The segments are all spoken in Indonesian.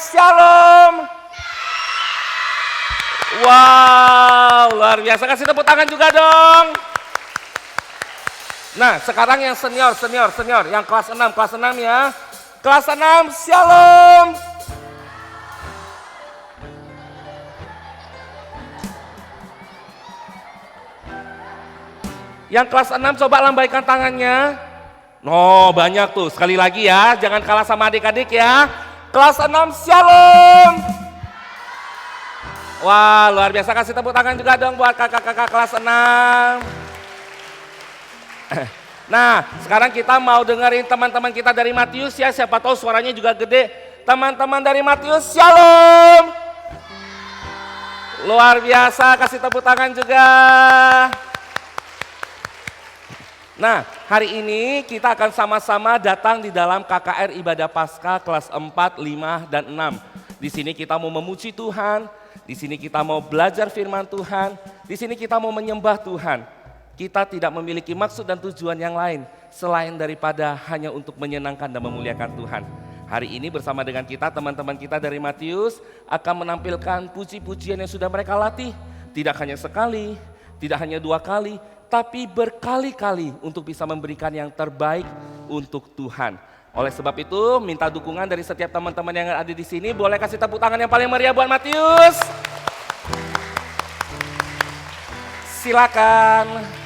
Shalom. Wow, luar biasa. Kasih tepuk tangan juga dong. Nah, sekarang yang senior, yang kelas 6 ya. Kelas 6, Shalom. Yang kelas 6 coba lambaikan tangannya. No, banyak tuh. Sekali lagi ya, jangan kalah sama adik-adik ya. Kelas 6, Shalom. Wah, luar biasa. Kasih tepuk tangan juga dong buat kakak-kakak kelas 6. Nah, sekarang kita mau dengerin teman-teman kita dari Matius ya. Siapa tahu suaranya juga gede. Teman-teman dari Matius, Shalom. Luar biasa, kasih tepuk tangan juga. Nah, hari ini kita akan sama-sama datang di dalam KKR Ibadah Paskah kelas 4, 5, dan 6. Di sini kita mau memuji Tuhan, di sini kita mau belajar firman Tuhan, di sini kita mau menyembah Tuhan. Kita tidak memiliki maksud dan tujuan yang lain selain daripada hanya untuk menyenangkan dan memuliakan Tuhan. Hari ini bersama dengan kita, teman-teman kita dari Matius akan menampilkan puji-pujian yang sudah mereka latih. Tidak hanya sekali, tidak hanya 2 kali, tapi berkali-kali untuk bisa memberikan yang terbaik untuk Tuhan. Oleh sebab itu, minta dukungan dari setiap teman-teman yang ada di sini. Boleh kasih tepuk tangan yang paling meriah buat Matius. Silakan.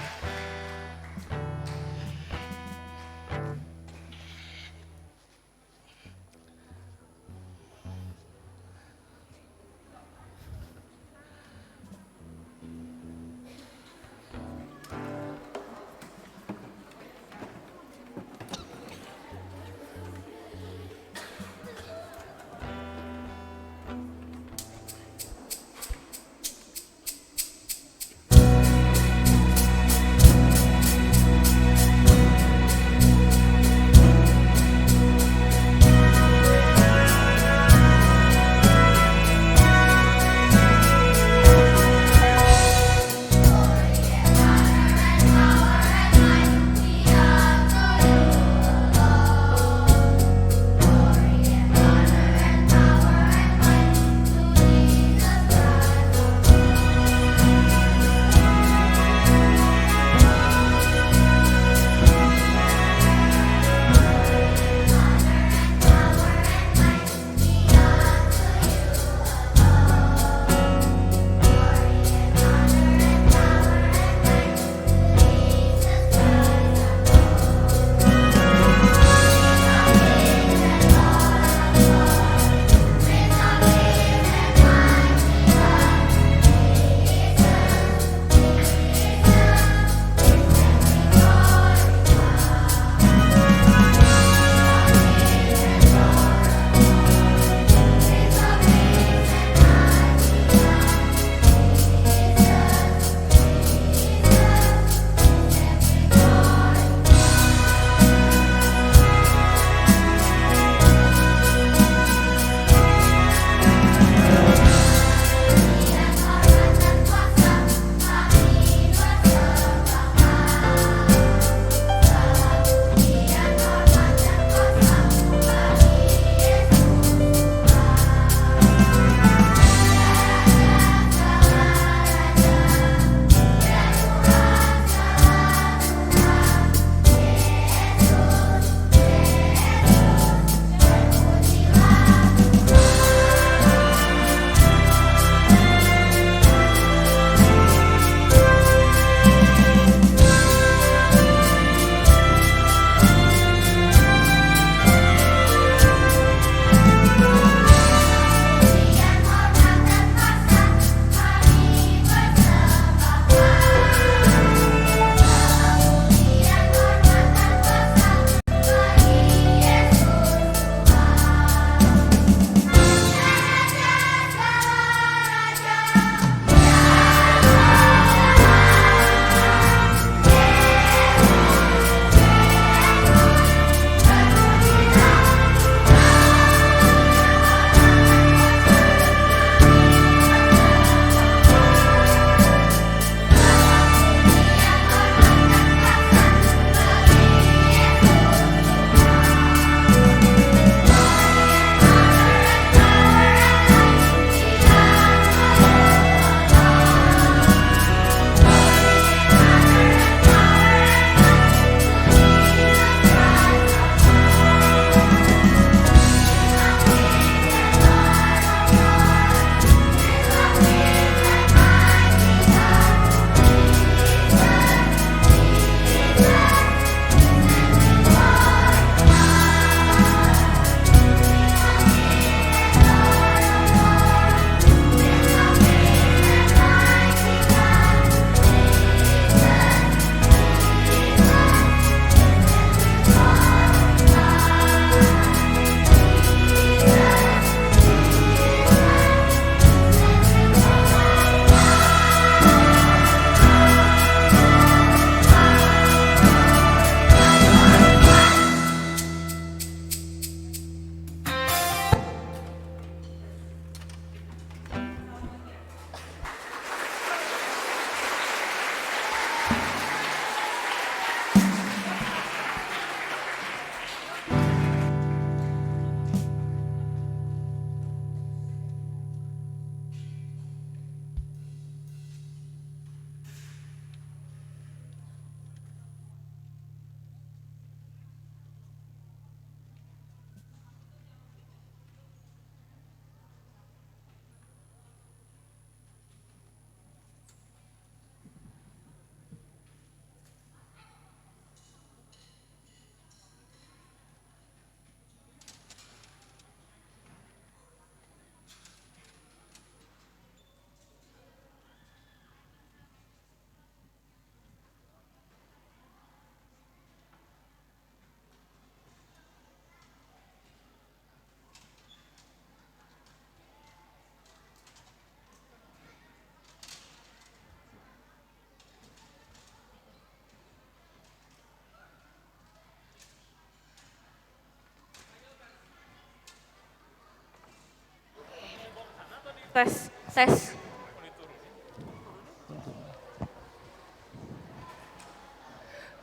tes, tes.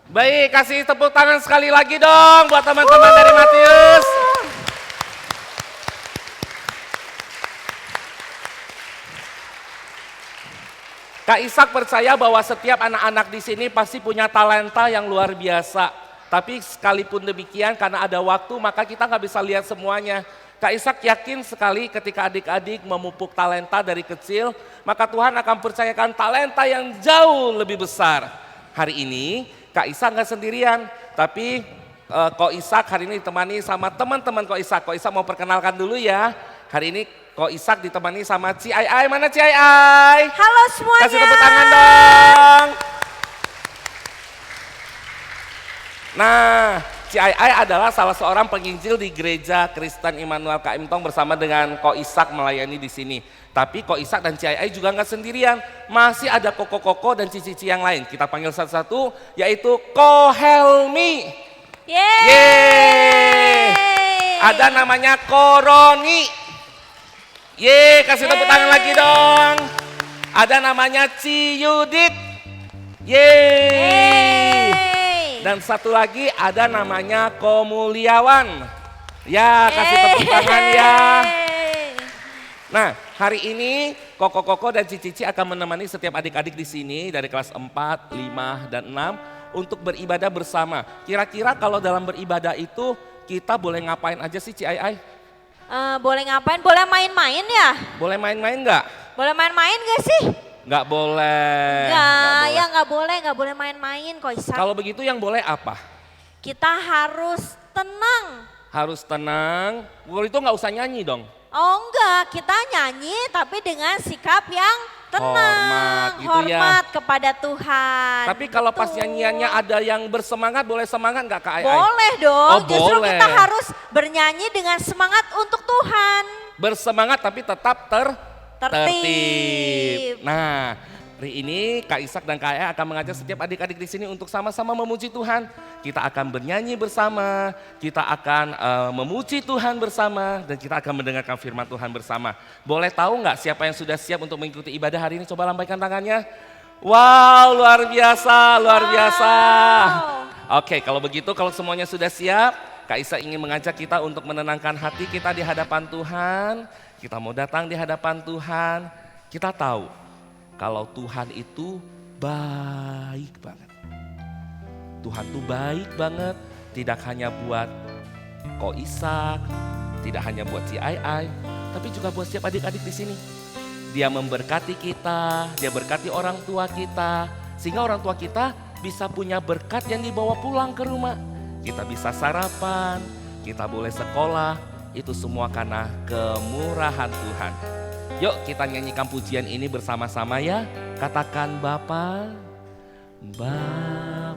Baik, kasih tepuk tangan sekali lagi dong buat teman-teman dari Matius. Kak Ishak percaya bahwa setiap anak-anak di sini pasti punya talenta yang luar biasa. Tapi sekalipun demikian karena ada waktu maka kita nggak bisa lihat semuanya. Kak Ishak yakin sekali ketika adik-adik memupuk talenta dari kecil, maka Tuhan akan percayakan talenta yang jauh lebih besar. Hari ini Kak Ishak nggak sendirian, tapi Ko Ishak hari ini ditemani sama teman-teman Ko Ishak. Ko Ishak mau perkenalkan dulu ya. Hari ini Ko Ishak ditemani sama Ci Ai Ai. Mana Ci Ai Ai? Halo semuanya. Kasih tepuk tangan dong. Nah, Ci Ai Ai adalah salah seorang penginjil di Gereja Kristen Immanuel KM Tong bersama dengan Ko Ishak melayani di sini. Tapi Ko Ishak dan Ci Ai Ai juga nggak sendirian. Masih ada koko-koko dan cici-cici yang lain. Kita panggil satu-satu, yaitu Ko Helmi. Yeay. Ada namanya Koroni. Yeay, kasih tepuk tangan lagi dong. Ada namanya Ci Yudit. Yeay. Dan satu lagi ada namanya Komuliawan. Ya, kasih tepuk tangan ya. Nah, hari ini Koko-Koko dan Cici-Cici akan menemani setiap adik-adik di sini dari kelas 4, 5, dan 6 untuk beribadah bersama. Kira-kira kalau dalam beribadah itu kita boleh ngapain aja sih Ci Ai Ai? Boleh ngapain? Boleh main-main ya? Boleh main-main nggak? Boleh main-main gak sih? Nggak boleh. Ya nggak boleh main-main kok Ishak. Kalau begitu yang boleh apa? Kita harus tenang. Harus tenang. Kalau itu nggak usah nyanyi dong. Oh enggak, kita nyanyi tapi dengan sikap yang tenang. Hormat, gitu ya. Hormat kepada Tuhan. Tapi kalau pas Betul. nyanyiannya ada yang bersemangat, boleh semangat nggak Kak Ai Ai? Boleh dong, Oh, justru boleh. kita harus bernyanyi dengan semangat untuk Tuhan. Bersemangat tapi tetap Tertib. Nah, hari ini Kak Ishak dan Kak Ai akan mengajak setiap adik-adik di sini untuk sama-sama memuji Tuhan. Kita akan bernyanyi bersama, kita akan memuji Tuhan bersama, dan kita akan mendengarkan firman Tuhan bersama. Boleh tahu nggak siapa yang sudah siap untuk mengikuti ibadah hari ini? Coba lambaikan tangannya. Wow, luar biasa, luar biasa. Oke, kalau begitu, kalau semuanya sudah siap, Kak Ishak ingin mengajak kita untuk menenangkan hati kita di hadapan Tuhan. Kita mau datang di hadapan Tuhan, kita tahu kalau Tuhan itu baik banget. Tuhan tuh baik banget, tidak hanya buat Ko Ishak, tidak hanya buat Ci Ai Ai, tapi juga buat setiap adik-adik di sini. Dia memberkati kita, dia berkati orang tua kita, sehingga orang tua kita bisa punya berkat yang dibawa pulang ke rumah. Kita bisa sarapan, kita boleh sekolah, itu semua karena kemurahan Tuhan. Yuk kita nyanyikan pujian ini bersama-sama ya. Katakan Bapa.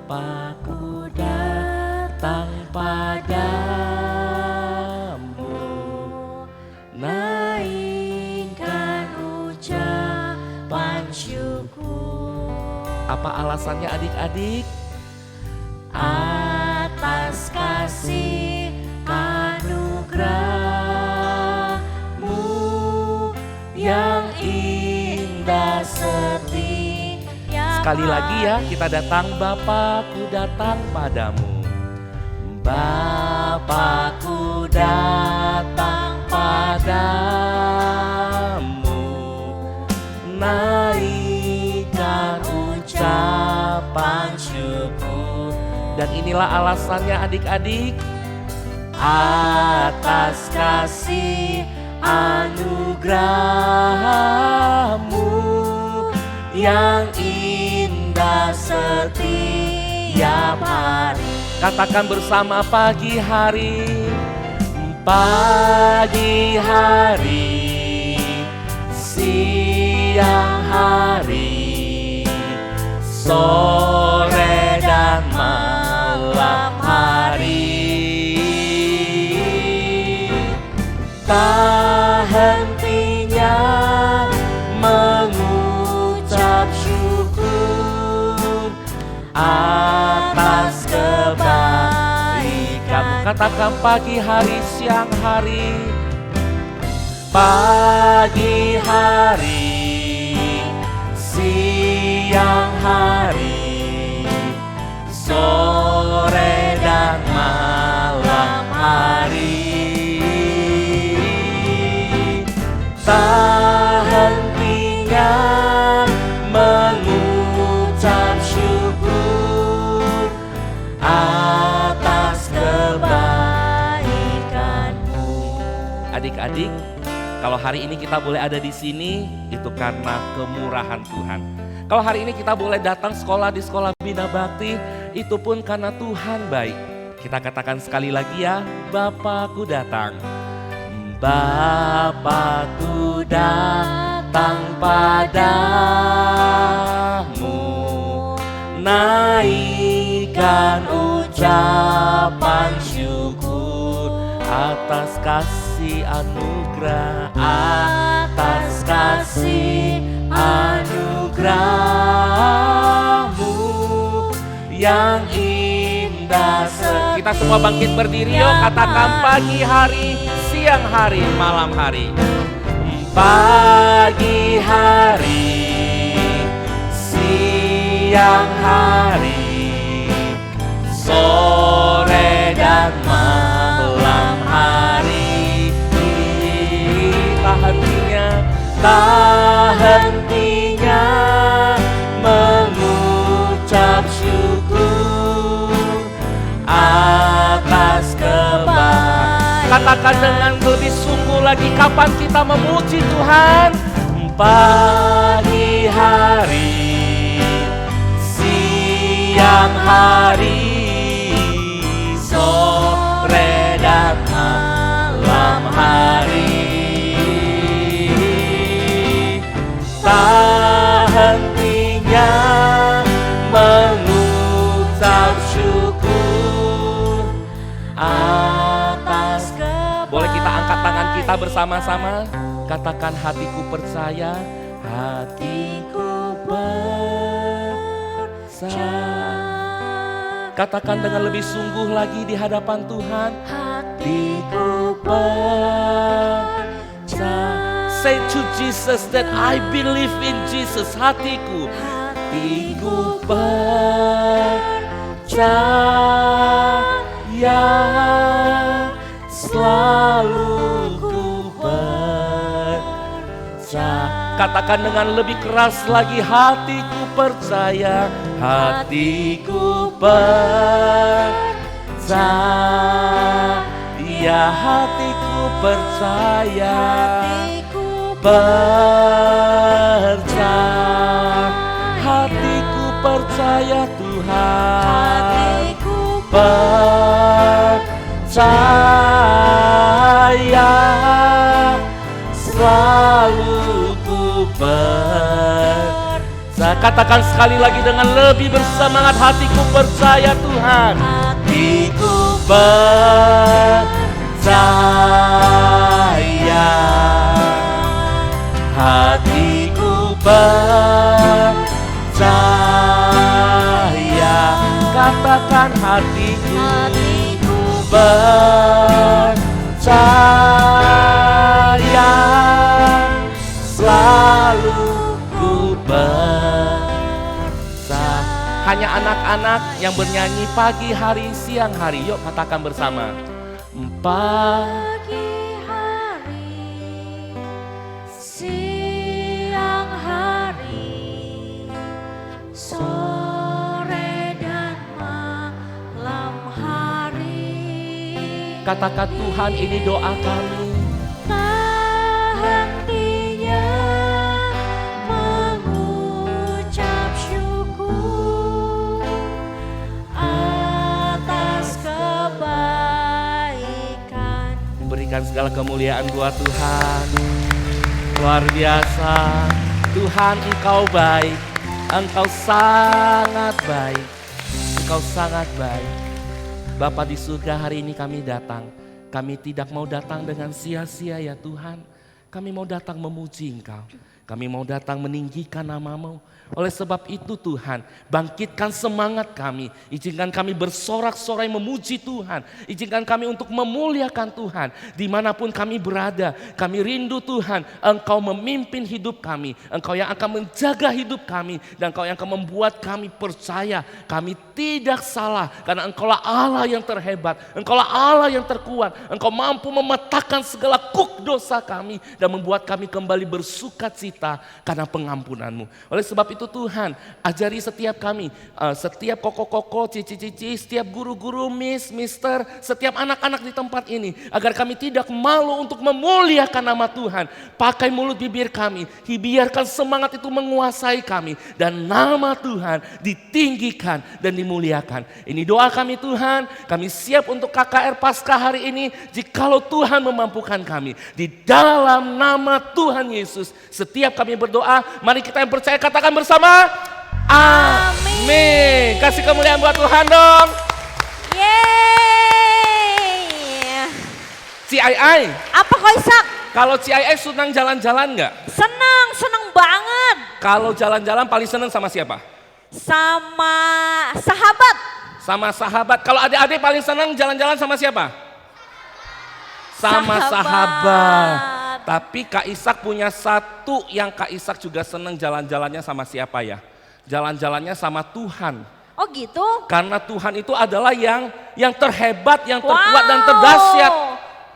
Bapakku datang padamu, naikkan ucapan syukur. Apa alasannya adik-adik? Atas kasih anugerah-Mu yang indah setia. Sekali lagi ya, kita datang, Bapakku datang padamu. Bapakku datang padamu, naikkan ucapan syukur. Dan inilah alasannya adik-adik. Atas kasih anugerah-Mu yang indah setiap hari. Katakan bersama, pagi hari, pagi hari, siang hari, sore dan malam hari. Tak hentinya mengucap syukur atas kebaikan. Katakan pagi hari, siang hari, Pagi hari, siang hari, sore dan malam hari, tak hentinya mengucap syukur atas kebaikanmu. Adik-adik, kalau hari ini kita boleh ada di sini, itu karena kemurahan Tuhan. Kalau hari ini kita boleh datang sekolah di sekolah Bina Bakti, itu pun karena Tuhan baik. Kita katakan sekali lagi ya, Bapakku datang. Bapakku datang padamu, naikkan ucapan syukur atas kasih anugerah, atas kasih anugerahmu yang indah. Kita semua bangkit berdiri yuk, katakan pagi hari, siang hari, malam hari. Pagi hari, siang hari, sore dan malam hari. Tak hentinya, tak hentinya mengucap syukur atas kebaikan. Katakan dengan lebih sungguh lagi, kapan kita memuji Tuhan? Pagi hari, siang hari, sore dan malam hari, tak hentinya mengucap syukur atas kebaikan. Boleh kita angkat tangan kita bersama-sama, katakan hatiku percaya, hatiku percaya. Katakan dengan lebih sungguh lagi di hadapan Tuhan, hatiku percaya. Say to Jesus that I believe in Jesus. Hatiku percaya, selalu ku percaya. Katakan dengan lebih keras lagi, hatiku percaya, hatiku percaya, hatiku percaya, percaya, hatiku percaya Tuhan, hatiku percaya, selalu ku percaya. Katakan sekali lagi dengan lebih bersemangat, hatiku percaya Tuhan, hatiku percaya, hatiku percaya. Katakan hatiku percaya, selalu ku percaya. Hanya anak-anak yang bernyanyi pagi hari, siang hari. Yuk katakan bersama. Pagi hari, siang hari, sore dan malam hari. Katakan Tuhan, ini doa kami. Tak hentinya mengucap syukur atas kebaikan. Berikan segala kemuliaan buat Tuhan. Luar biasa. Tuhan, Engkau baik. Engkau sangat baik. Engkau sangat baik. Bapa di surga, hari ini kami datang. Kami tidak mau datang dengan sia-sia ya Tuhan. Kami mau datang memuji Engkau. Kami mau datang meninggikan nama-Mu. Oleh sebab itu Tuhan, bangkitkan semangat kami. Izinkan kami bersorak-sorai memuji Tuhan. Izinkan kami untuk memuliakan Tuhan. Dimanapun kami berada, kami rindu Tuhan. Engkau memimpin hidup kami. Engkau yang akan menjaga hidup kami. Dan Engkau yang akan membuat kami percaya kami tidak salah. Karena Engkaulah Allah yang terhebat. Engkaulah Allah yang terkuat. Engkau mampu memetakan segala kuk dosa kami. Dan membuat kami kembali bersuka cita karena pengampunan-Mu. Oleh sebab itu Tuhan, ajari setiap kami, setiap koko-koko, cici-cici, setiap guru-guru, mister, setiap anak-anak di tempat ini. Agar kami tidak malu untuk memuliakan nama Tuhan. Pakai mulut bibir kami, biarkan semangat itu menguasai kami. Dan nama Tuhan ditinggikan dan dimuliakan. Ini doa kami Tuhan, kami siap untuk KKR Paskah hari ini. Jikalau Tuhan memampukan kami. Di dalam nama Tuhan Yesus, setiap kami berdoa, mari kita yang percaya katakan bersama, amin. Kasih kemuliaan buat Tuhan dong. Yeay. CII. Apa kok Ishak? Kalau CII senang jalan-jalan nggak? Senang banget. Kalau jalan-jalan paling senang sama siapa? Sama sahabat. Sama sahabat. Kalau adik-adik paling senang jalan-jalan sama siapa? Sama sahabat. Tapi Kak Ishak punya satu yang Kak Ishak juga senang jalan-jalannya sama siapa ya? Jalan-jalannya sama Tuhan. Oh gitu? Karena Tuhan itu adalah yang terhebat, yang terkuat dan terdahsyat.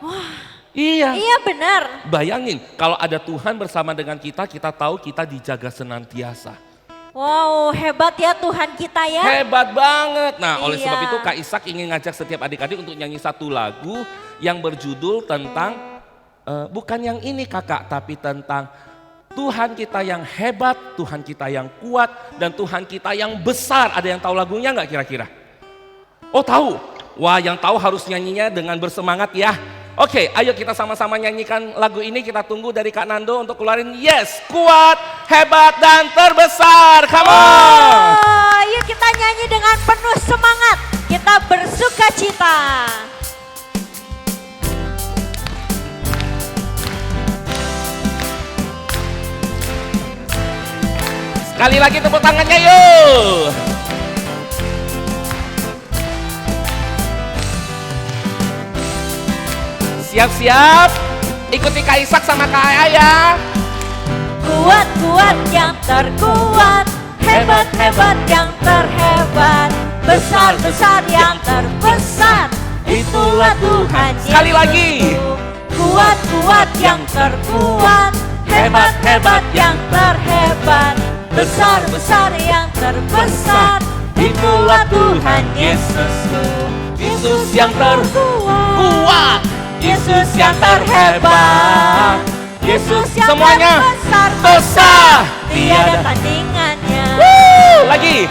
Wah. Iya. Iya benar. Bayangin kalau ada Tuhan bersama dengan kita, kita tahu kita dijaga senantiasa. Wow, hebat ya Tuhan kita ya. Hebat banget. Nah, oleh sebab Iya. itu Kak Ishak ingin ngajak setiap adik-adik untuk nyanyi satu lagu yang berjudul tentang bukan yang ini kakak, tapi tentang Tuhan kita yang hebat, Tuhan kita yang kuat, dan Tuhan kita yang besar. Ada yang tahu lagunya nggak kira-kira? Oh tahu? Wah, yang tahu harus nyanyinya dengan bersemangat ya. Oke, ayo kita sama-sama nyanyikan lagu ini. Kita tunggu dari Kak Nando untuk keluarin yes, kuat, hebat, dan terbesar. Come on! Oh, yuk kita nyanyi dengan penuh semangat. Kita bersuka cita. Sekali lagi tepuk tangannya yuk. Siap-siap, ikuti Kak Ishak sama Kak Aya ya. Kuat-kuat yang terkuat, hebat-hebat yang terhebat, besar-besar yang terbesar, itulah Tuhan Yesus. Sekali lagi. Kuat-kuat yang terkuat, hebat-hebat yang terhebat, besar-besar yang terbesar, itulah Tuhan Yesusku. Yesus yang terkuat, Yesus yang terhebat, Yesus yang semuanya besar, tiada tandingannya. Lagi.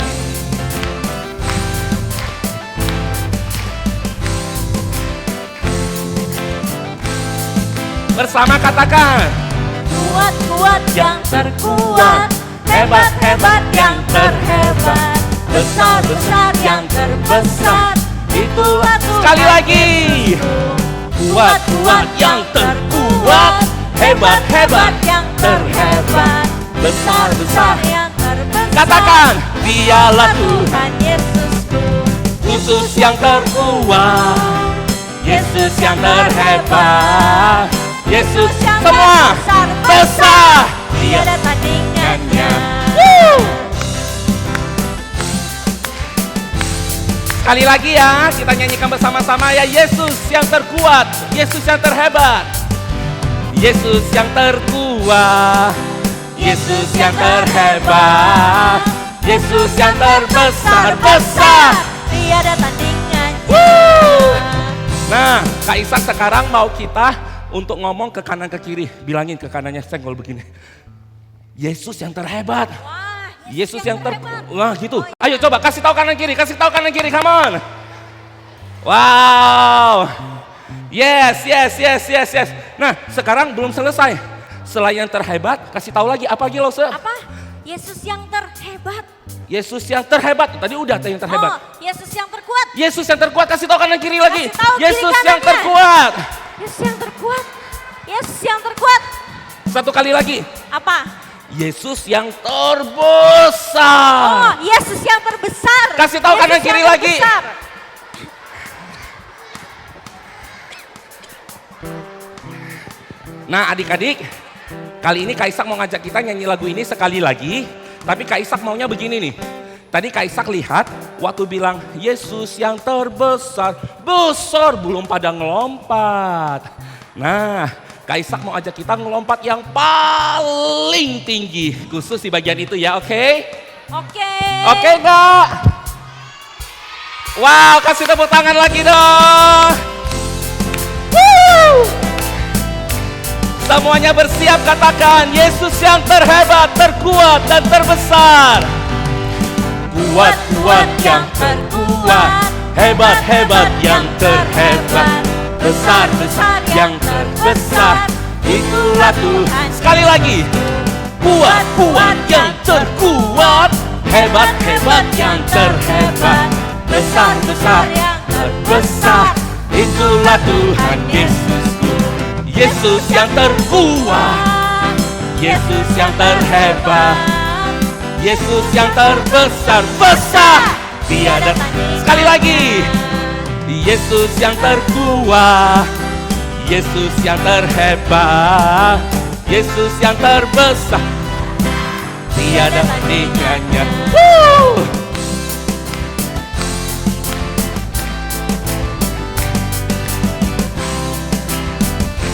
Bersama katakan. Kuat-kuat yang terkuat, hebat-hebat yang terhebat, besar-besar yang terbesar, itulah Tuhan. Sekali lagi. Yesusku. Kuat-kuat yang terkuat, hebat-hebat yang terhebat, besar-besar yang terbesar. Katakan, dialah Tuhan Yesusku. Yesus yang terkuat, Yesus yang terhebat, Yesus yang semua besar, tiada tandingannya. Sekali lagi ya, kita nyanyikan bersama-sama ya. Yesus yang terkuat, Yesus yang terhebat, Yesus yang terkuat, Yesus yang terhebat, Yesus yang terbesar-besar, tiada tandingannya. Nah, Kak Ishak sekarang mau kita untuk ngomong ke kanan ke kiri. Bilangin ke kanannya, senggol begini. Yesus yang terhebat. Wah, Yesus yang wah gitu. Ayo coba kasih tahu kanan kiri, come on. Wow. Yes. Nah, sekarang belum selesai. Selain yang terhebat, kasih tahu lagi apa lagi Lose? Apa? Yesus yang terhebat. Yesus yang terhebat. Tadi udah yang terhebat. Oh, Yesus yang terkuat. Yesus yang terkuat, kasih tahu kanan kiri lagi. Kasih tahu kiri Yesus yang kanannya. terkuat. Yesus yang terkuat. Yesus yang terkuat. Satu kali lagi. Apa? Yesus yang terbesar. Oh, Yesus yang terbesar. Kasih tahu kanan Yesus kiri yang lagi. terbesar. Nah adik-adik, kali ini Kak Ishak mau ngajak kita nyanyi lagu ini sekali lagi. Tapi Kak Ishak maunya begini nih. Tadi Kak Ishak lihat waktu bilang Yesus yang terbesar, besar belum pada ngelompat. Nah Kak Ishak mau ajak kita ngelompat yang paling tinggi. Khusus di bagian itu ya, oke? Oke. Oke Kak? Wow, kasih tepuk tangan lagi dong. Woo! Semuanya bersiap katakan Yesus yang terhebat, terkuat dan terbesar. Kuat-kuat yang terkuat, hebat-hebat yang terhebat, besar-besar yang terbesar. Itulah Tuhan. Sekali lagi. Kuat-kuat yang terkuat, hebat-hebat yang terhebat, besar-besar yang terbesar. Itulah Tuhan Yesusku. Yesus yang terkuat, Yesus yang terhebat, Yesus yang terbesar, besar, tiada. Sekali lagi, Yesus yang terkuat, Yesus yang terhebat, Yesus yang terbesar, tiada tandingannya.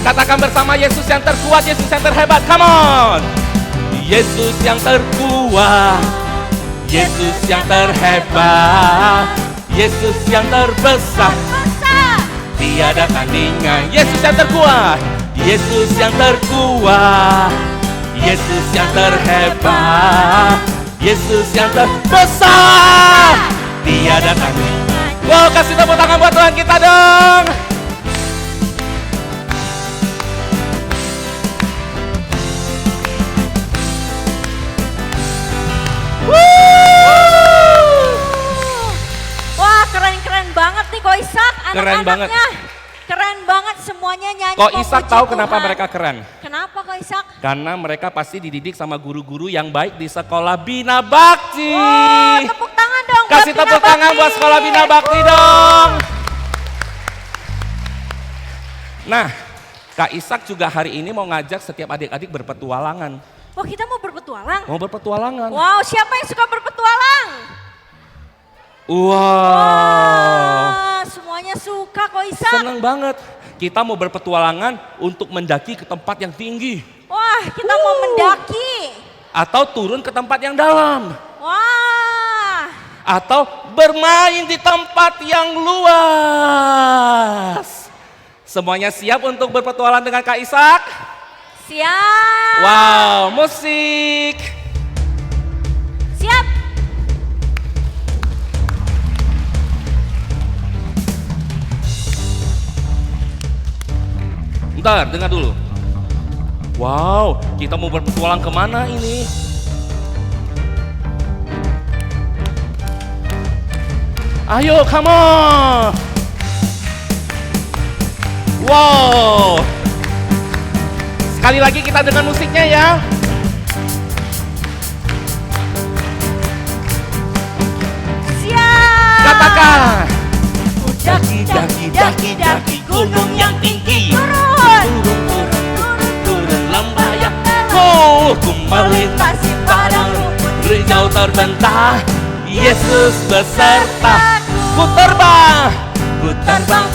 Katakan bersama Yesus yang terkuat, Yesus yang terhebat, come on. Yesus yang terkuat, Yesus yang terhebat, Yesus yang terbesar, tiada tandingan. Yesus yang terkuat, Yesus yang terkuat, Yesus yang terhebat, Yesus yang terbesar, tiada tandingan. Wow, kasih tepuk tangan buat Tuhan kita dong. Wah, keren-keren banget nih Ko Ishak, Keren banget. anak-anaknya. Keren banget semuanya nyanyi. Kok Ishak memuji tahu kenapa Tuhan. mereka keren? Kenapa Ko Ishak? Karena mereka pasti dididik sama guru-guru yang baik di sekolah Bina Bakti. Oh, tepuk tangan dong. Kasih buat tepuk Bina tangan Bakti. buat sekolah Bina Bakti dong. Nah, Kak Ishak juga hari ini mau ngajak setiap adik-adik berpetualangan. Oh, kita mau berpetualang? Mau berpetualangan. Wow, siapa yang suka berpetualang? Wow. Wah, semuanya suka Ko Ishak. Senang banget. Kita mau berpetualangan untuk mendaki ke tempat yang tinggi. Wah, kita mau mendaki. Atau turun ke tempat yang dalam. Wah. Atau bermain di tempat yang luas. Semuanya siap untuk berpetualang dengan Kak Ishak? Siap. Wow, musik. Siap. Bentar, dengar dulu. Wow, kita mau berpetualang kemana ini? Ayo, come on. Wow. Sekali lagi kita dengar musiknya ya. Siap. Katakan. Daki, daki, daki, daki gunung yang tinggi. Turun. Turun lambayang. Oh, ku melintasi padang rumput hijau terbentang. Yesus beserta. Ku terbang, terbang,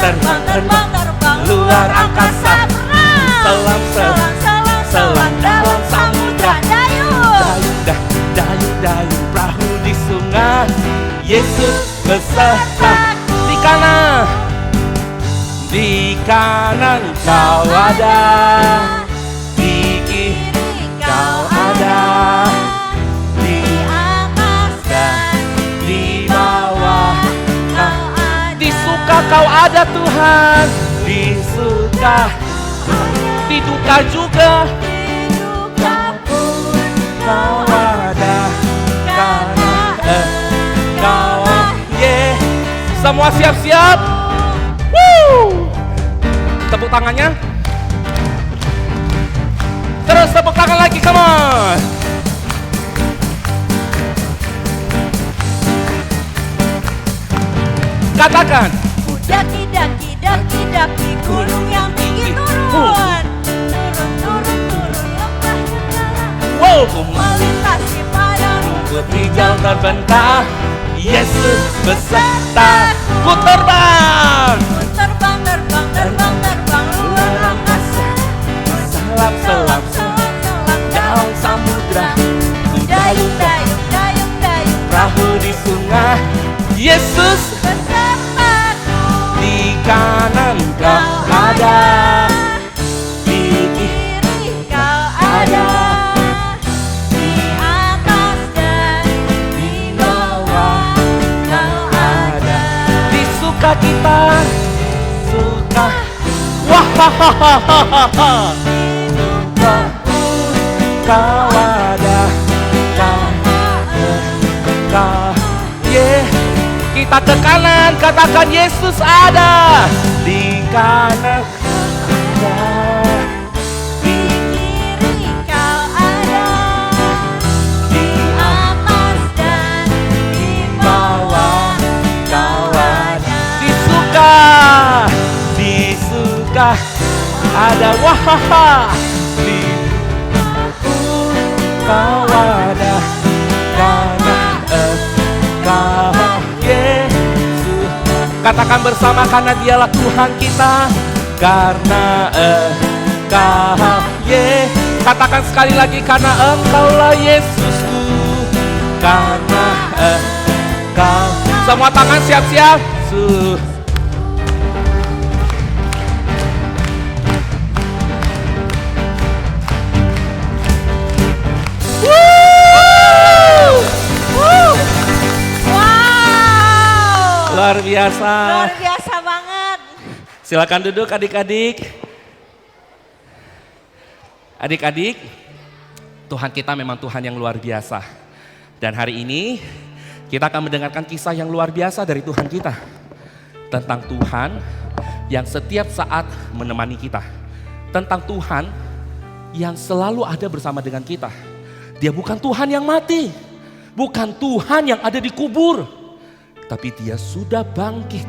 terbang, luar angkasa. Selam, selam dalam samudra. Dayung, perahu di sungai. Yesus beserta. Di kanan kau ada, di kiri kau ada, di atas dan di bawah kau ada. Di suka kau ada Tuhan, di suka, di duka juga, di duka pun kau ada, karena kau semua siap-siap. Woo! Tepuk tangannya. Terus tepuk tangan lagi, come on. Katakan. Ku daki daki daki daki gunung yang tinggi turun. Turun turun turun lembah yang dalam. Wow. Melintasi padang Rumput hijau terbentang, Yesus beserta. Ku terbang. ku terbang terbang terbang terbang luar angkasa. Selap selap Selam selam dalam samudra. ku dayung dayung dayung dayung Perahu di sungai, Yesus besertaku. di kanan kau ada, di Kiri kau ada, di atas dan di bawah kau ada. di sukacita, suka. Wah, kau ada, kau, yeah. Kita ke kanan, katakan Yesus ada di kanan. Ada. Di kiri kau ada, di atas dan di bawah kau ada. Disuka ada, wah, di kau ada, karena kau Yesus. Katakan bersama, karena dialah Tuhan kita, karena engkau katakan sekali lagi, karena engkaulah Yesusku, karena engkau. Semua tangan siap-siap. Wow, Luar biasa. luar biasa banget. Silakan duduk adik-adik. Adik-adik, Tuhan kita memang Tuhan yang luar biasa. Dan hari ini kita akan mendengarkan kisah yang luar biasa dari Tuhan kita. Tentang Tuhan yang setiap saat menemani kita. Tentang Tuhan yang selalu ada bersama dengan kita. Dia bukan Tuhan yang mati. Bukan Tuhan yang ada di kubur. Tapi dia sudah bangkit.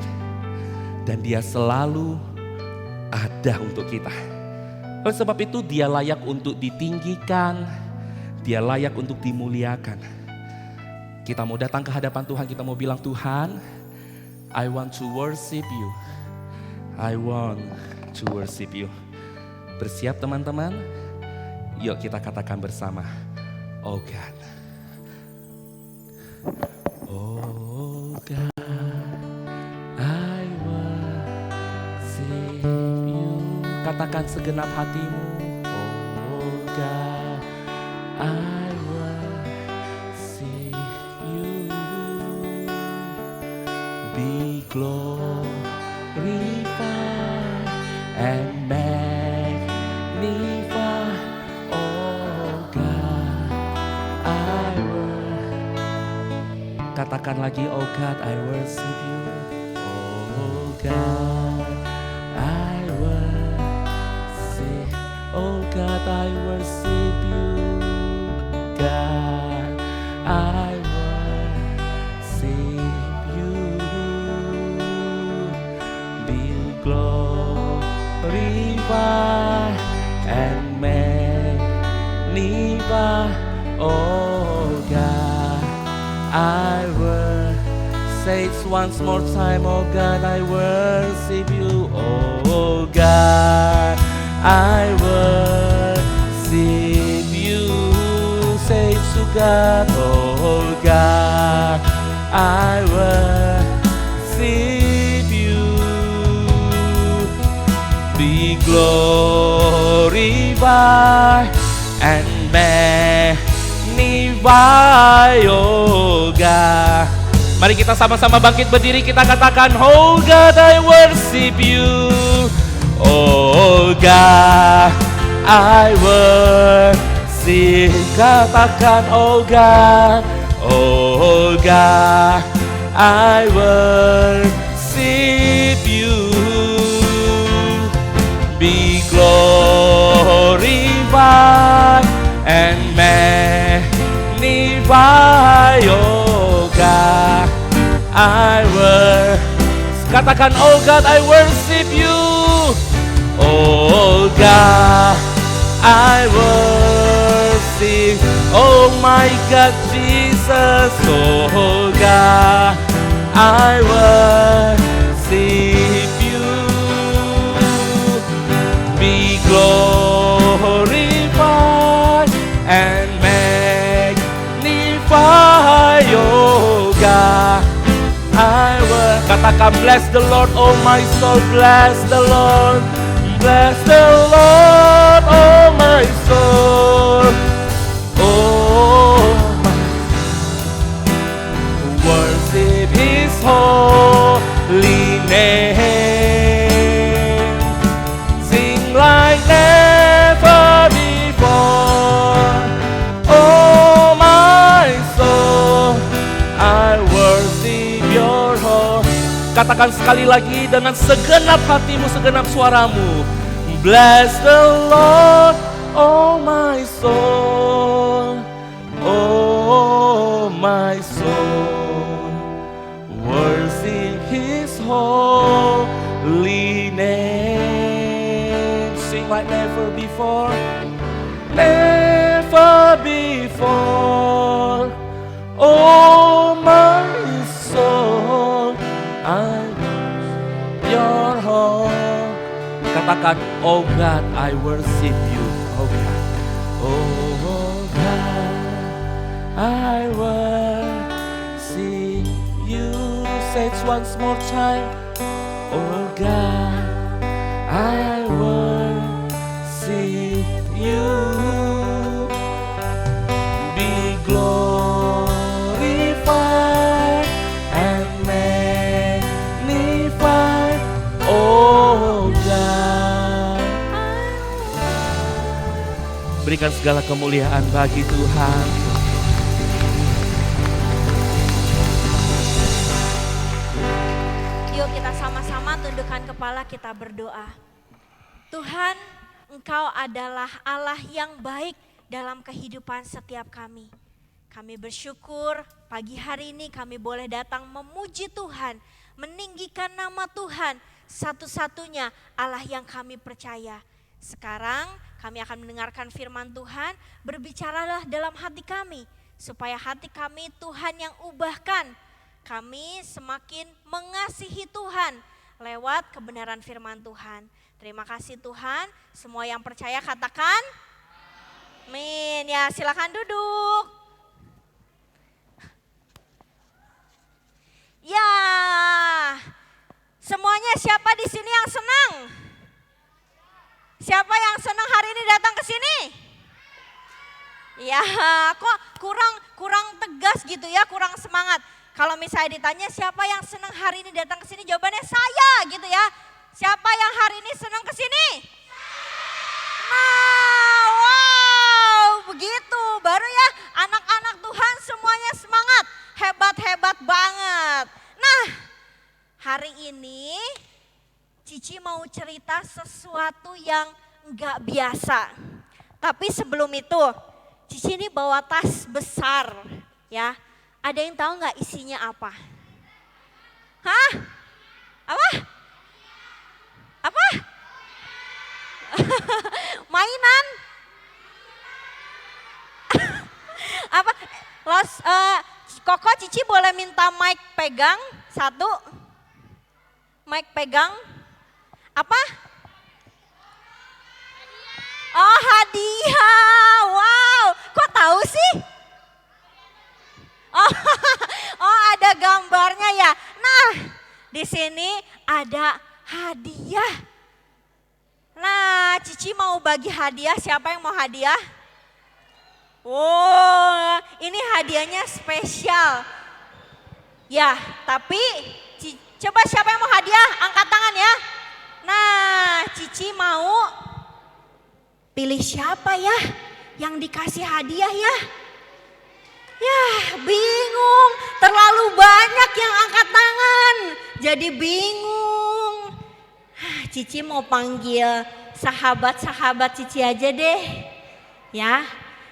Dan dia selalu ada untuk kita. Oleh sebab itu dia layak untuk ditinggikan. Dia layak untuk dimuliakan. Kita mau datang ke hadapan Tuhan, kita mau bilang, Tuhan, I want to worship you. I want to worship you. Bersiap teman-teman? Yuk kita katakan bersama. Oh God. Oh God. I worship you. Katakan segenap hatimu. Oh God. I worship you. Be glorified and magnify. Oh God. I Katakan lagi, oh God, I worship you. Oh God, I worship. Oh God, I worship you. God, I worship you. Be glorified and magnify. Oh God, I worship. Say it once more time. Oh God, I worship you. Oh God, I worship you. Say it to God. Oh God, I worship you. Be glorified and magnify, oh God. Mari kita sama-sama bangkit berdiri, kita katakan, oh God, I worship you. Oh God, I worship. Katakan, oh God, oh God, I worship you. Be glorified and magnify, oh God, I worship Katakan, oh God, I worship you. Oh God, I worship. Oh my God, Jesus. Oh God, I worship you. Be glorified and magnify, oh God. I will. Katakan, bless the Lord, oh my soul, bless the Lord, bless the Lord, oh my soul, oh my, worship His holy name, sing like never before, oh my soul, I worship your heart. Katakan sekali lagi dengan segenap hatimu, segenap suaramu. Bless the Lord, oh my soul, oh my soul. Worship His holy name. Sing like never before, never before. Oh my soul, I your heart. Katakan, oh God, I worship you. Oh God, oh God, I worship you. Say it once more time. Oh God, I worship you. Be glorified and magnified, oh God. Berikan segala kemuliaan bagi Tuhan. Yuk kita sama-sama tundukkan kepala, kita berdoa. Tuhan, Engkau adalah Allah yang baik dalam kehidupan setiap kami. Kami bersyukur pagi hari ini kami boleh datang memuji Tuhan, meninggikan nama Tuhan, satu-satunya Allah yang kami percaya. Sekarang kami akan mendengarkan firman Tuhan, berbicaralah dalam hati kami, supaya hati kami Tuhan yang ubahkan. Kami semakin mengasihi Tuhan lewat kebenaran firman Tuhan. Terima kasih Tuhan, semua yang percaya katakan amin. Ya, silakan duduk. Ya, semuanya siapa di sini yang senang? Siapa yang senang hari ini datang ke sini? Ya, kok kurang tegas gitu ya, kurang semangat. Kalau misalnya ditanya siapa yang senang hari ini datang ke sini, jawabannya saya gitu ya. Siapa yang hari ini senang ke sini? Nah, wow, begitu. Baru ya, anak-anak Tuhan semuanya semangat. Hebat-hebat banget. Nah, hari ini Cici mau cerita sesuatu yang nggak biasa. Tapi sebelum itu, Cici ini bawa tas besar ya. Ada yang tahu nggak isinya apa? Hah? Apa? Apa? Mainan? Apa? Koko, Cici boleh minta mic pegang satu? Mic pegang? Apa? Oh, hadiah. Wow, kok tahu sih? Oh, ada gambarnya ya. Nah, di sini ada hadiah. Nah, Cici mau bagi hadiah. Siapa yang mau hadiah? Oh, ini hadiahnya spesial. Ya, tapi coba siapa yang mau hadiah? Angkat tangan ya. Nah, Cici mau pilih siapa ya yang dikasih hadiah ya? Ya, bingung. Terlalu banyak yang angkat tangan. Jadi bingung. Cici mau panggil sahabat-sahabat Cici aja deh. Ya.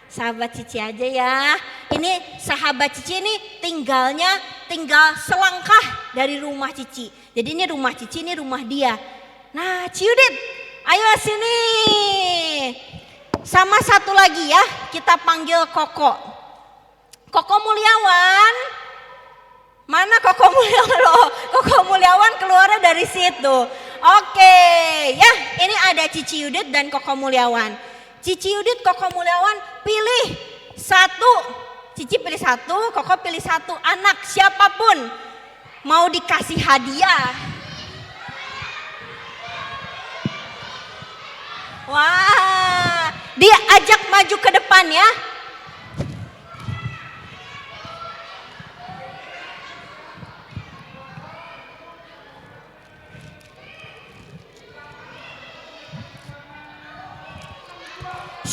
Sahabat Cici aja ya. Ini sahabat Cici ini tinggal selangkah dari rumah Cici. Jadi ini rumah Cici, ini rumah dia. Nah, Ciudit, ayo sini. Sama satu lagi ya, kita panggil Koko. Koko Mulyawan. Mana Koko Mulyawan loh? Koko Mulyawan keluarnya dari situ. Oke, ya ini ada Cici Yudit dan Koko Mulyawan. Cici Yudit, Koko Mulyawan pilih satu. Cici pilih satu, Koko pilih satu. Anak siapapun mau dikasih hadiah. Wah, diajak maju ke depan ya.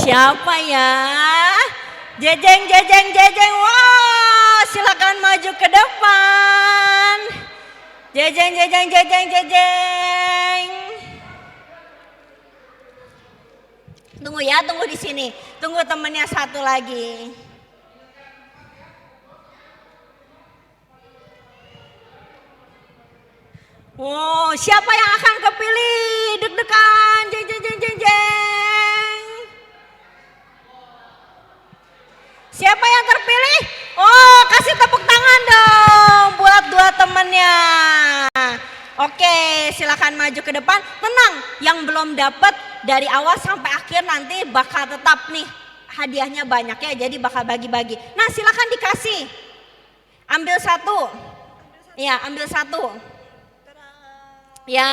Siapa ya? Jejeng. Wah, silakan maju ke depan. Jejeng. Tunggu ya, tunggu di sini. Tunggu temennya satu lagi. Wow, siapa yang akan kepilih? Deg-degan, jeng. Siapa yang terpilih? Oh, kasih tepuk tangan dong buat dua temennya. Oke, silakan maju ke depan. Tenang, yang belum dapat dari awal sampai akhir nanti bakal tetap nih hadiahnya banyak ya, jadi bakal bagi-bagi. Nah, silakan dikasih. Ambil satu. Ya, ambil satu. Ya,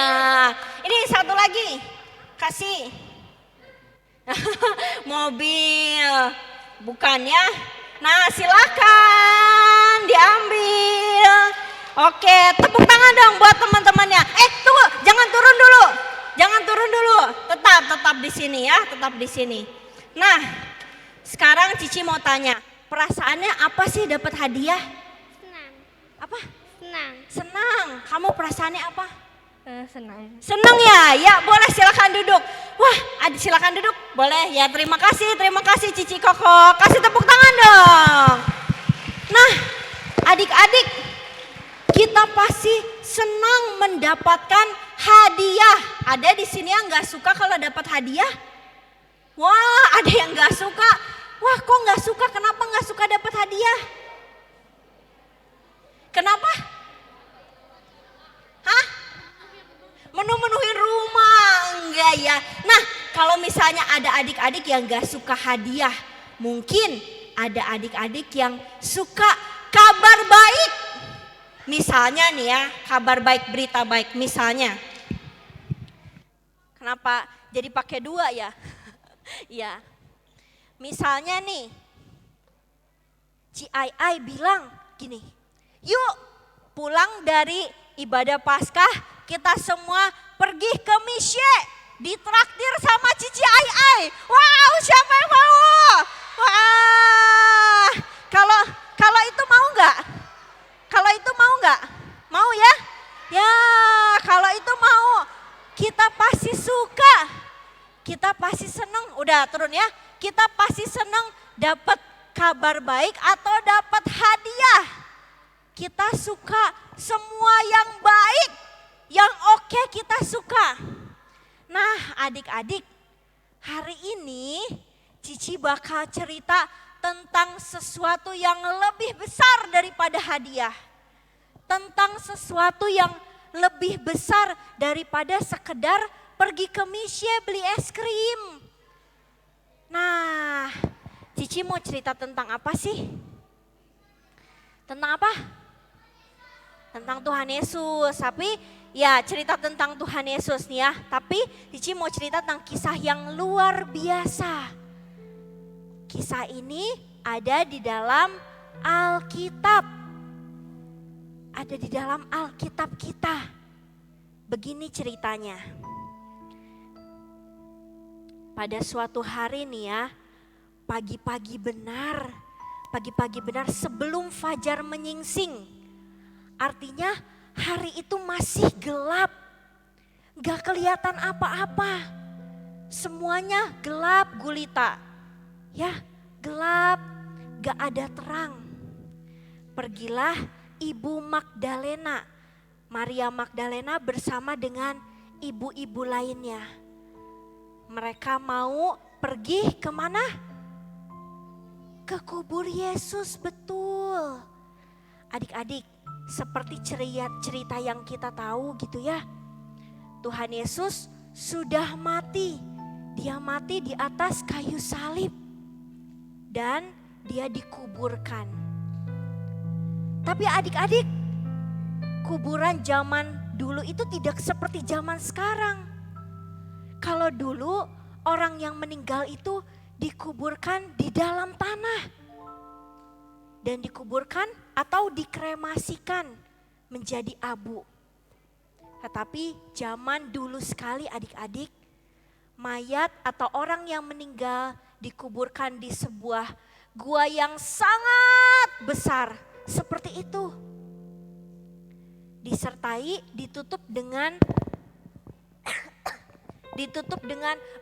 ini satu lagi. Kasih. Mobil. Bukan ya. Nah, silakan diambil. Oke, tepuk tangan dong buat teman-temannya. Tunggu, jangan turun dulu. Tetap di sini ya, tetap di sini. Nah, sekarang Cici mau tanya, perasaannya apa sih dapat hadiah? Senang. Apa? Senang. Kamu perasaannya apa? Senang. Seneng ya? Ya boleh, silakan duduk. Wah, silakan duduk. Boleh ya, terima kasih Cici Koko. Kasih tepuk tangan dong. Nah, adik-adik, kita pasti senang mendapatkan hadiah. Ada di sini yang nggak suka kalau dapat hadiah? Wah, ada yang nggak suka. Wah, kok nggak suka? Kenapa nggak suka dapat hadiah? Kenapa? Hah? Menu-menuhin rumah, enggak ya. Nah, kalau misalnya ada adik-adik yang gak suka hadiah, mungkin ada adik-adik yang suka kabar baik. Misalnya nih ya, kabar baik, berita baik misalnya. Kenapa jadi pakai dua ya? Ya, misalnya nih, Ci Ai bilang gini, yuk pulang dari ibadah Paskah kita semua pergi ke Misye, ditraktir sama Cici Ai. Wow, siapa yang mau? Wah, kalau itu mau nggak? Kalau itu mau nggak? Mau ya? Ya, kalau itu mau, kita pasti suka, kita pasti seneng. Udah turun ya? Kita pasti seneng dapat kabar baik atau dapat hadiah. Kita suka semua yang baik, yang oke kita suka. Nah, adik-adik, hari ini Cici bakal cerita tentang sesuatu yang lebih besar daripada hadiah. Tentang sesuatu yang lebih besar daripada sekedar pergi ke Misye beli es krim. Nah, Cici mau cerita tentang apa sih? Tentang apa? Tentang Tuhan Yesus. Tapi ya cerita tentang Tuhan Yesus nih ya. Tapi Cici mau cerita tentang kisah yang luar biasa. Kisah ini ada di dalam Alkitab. Ada di dalam Alkitab kita. Begini ceritanya. Pada suatu hari nih ya, pagi-pagi benar sebelum fajar menyingsing. Artinya hari itu masih gelap, gak kelihatan apa-apa. Semuanya gelap gulita. Ya, gelap, gak ada terang. Pergilah Ibu Magdalena, Maria Magdalena bersama dengan ibu-ibu lainnya. Mereka mau pergi kemana? Ke kubur Yesus, betul. Adik-adik, seperti cerita yang kita tahu gitu ya. Tuhan Yesus sudah mati. Dia mati di atas kayu salib. Dan dia dikuburkan. Tapi adik-adik, kuburan zaman dulu itu tidak seperti zaman sekarang. Kalau dulu orang yang meninggal itu dikuburkan di dalam tanah. Dan dikuburkan atau dikremasikan menjadi abu. Tetapi zaman dulu sekali adik-adik, mayat atau orang yang meninggal dikuburkan di sebuah gua yang sangat besar. Seperti itu. Disertai ditutup dengan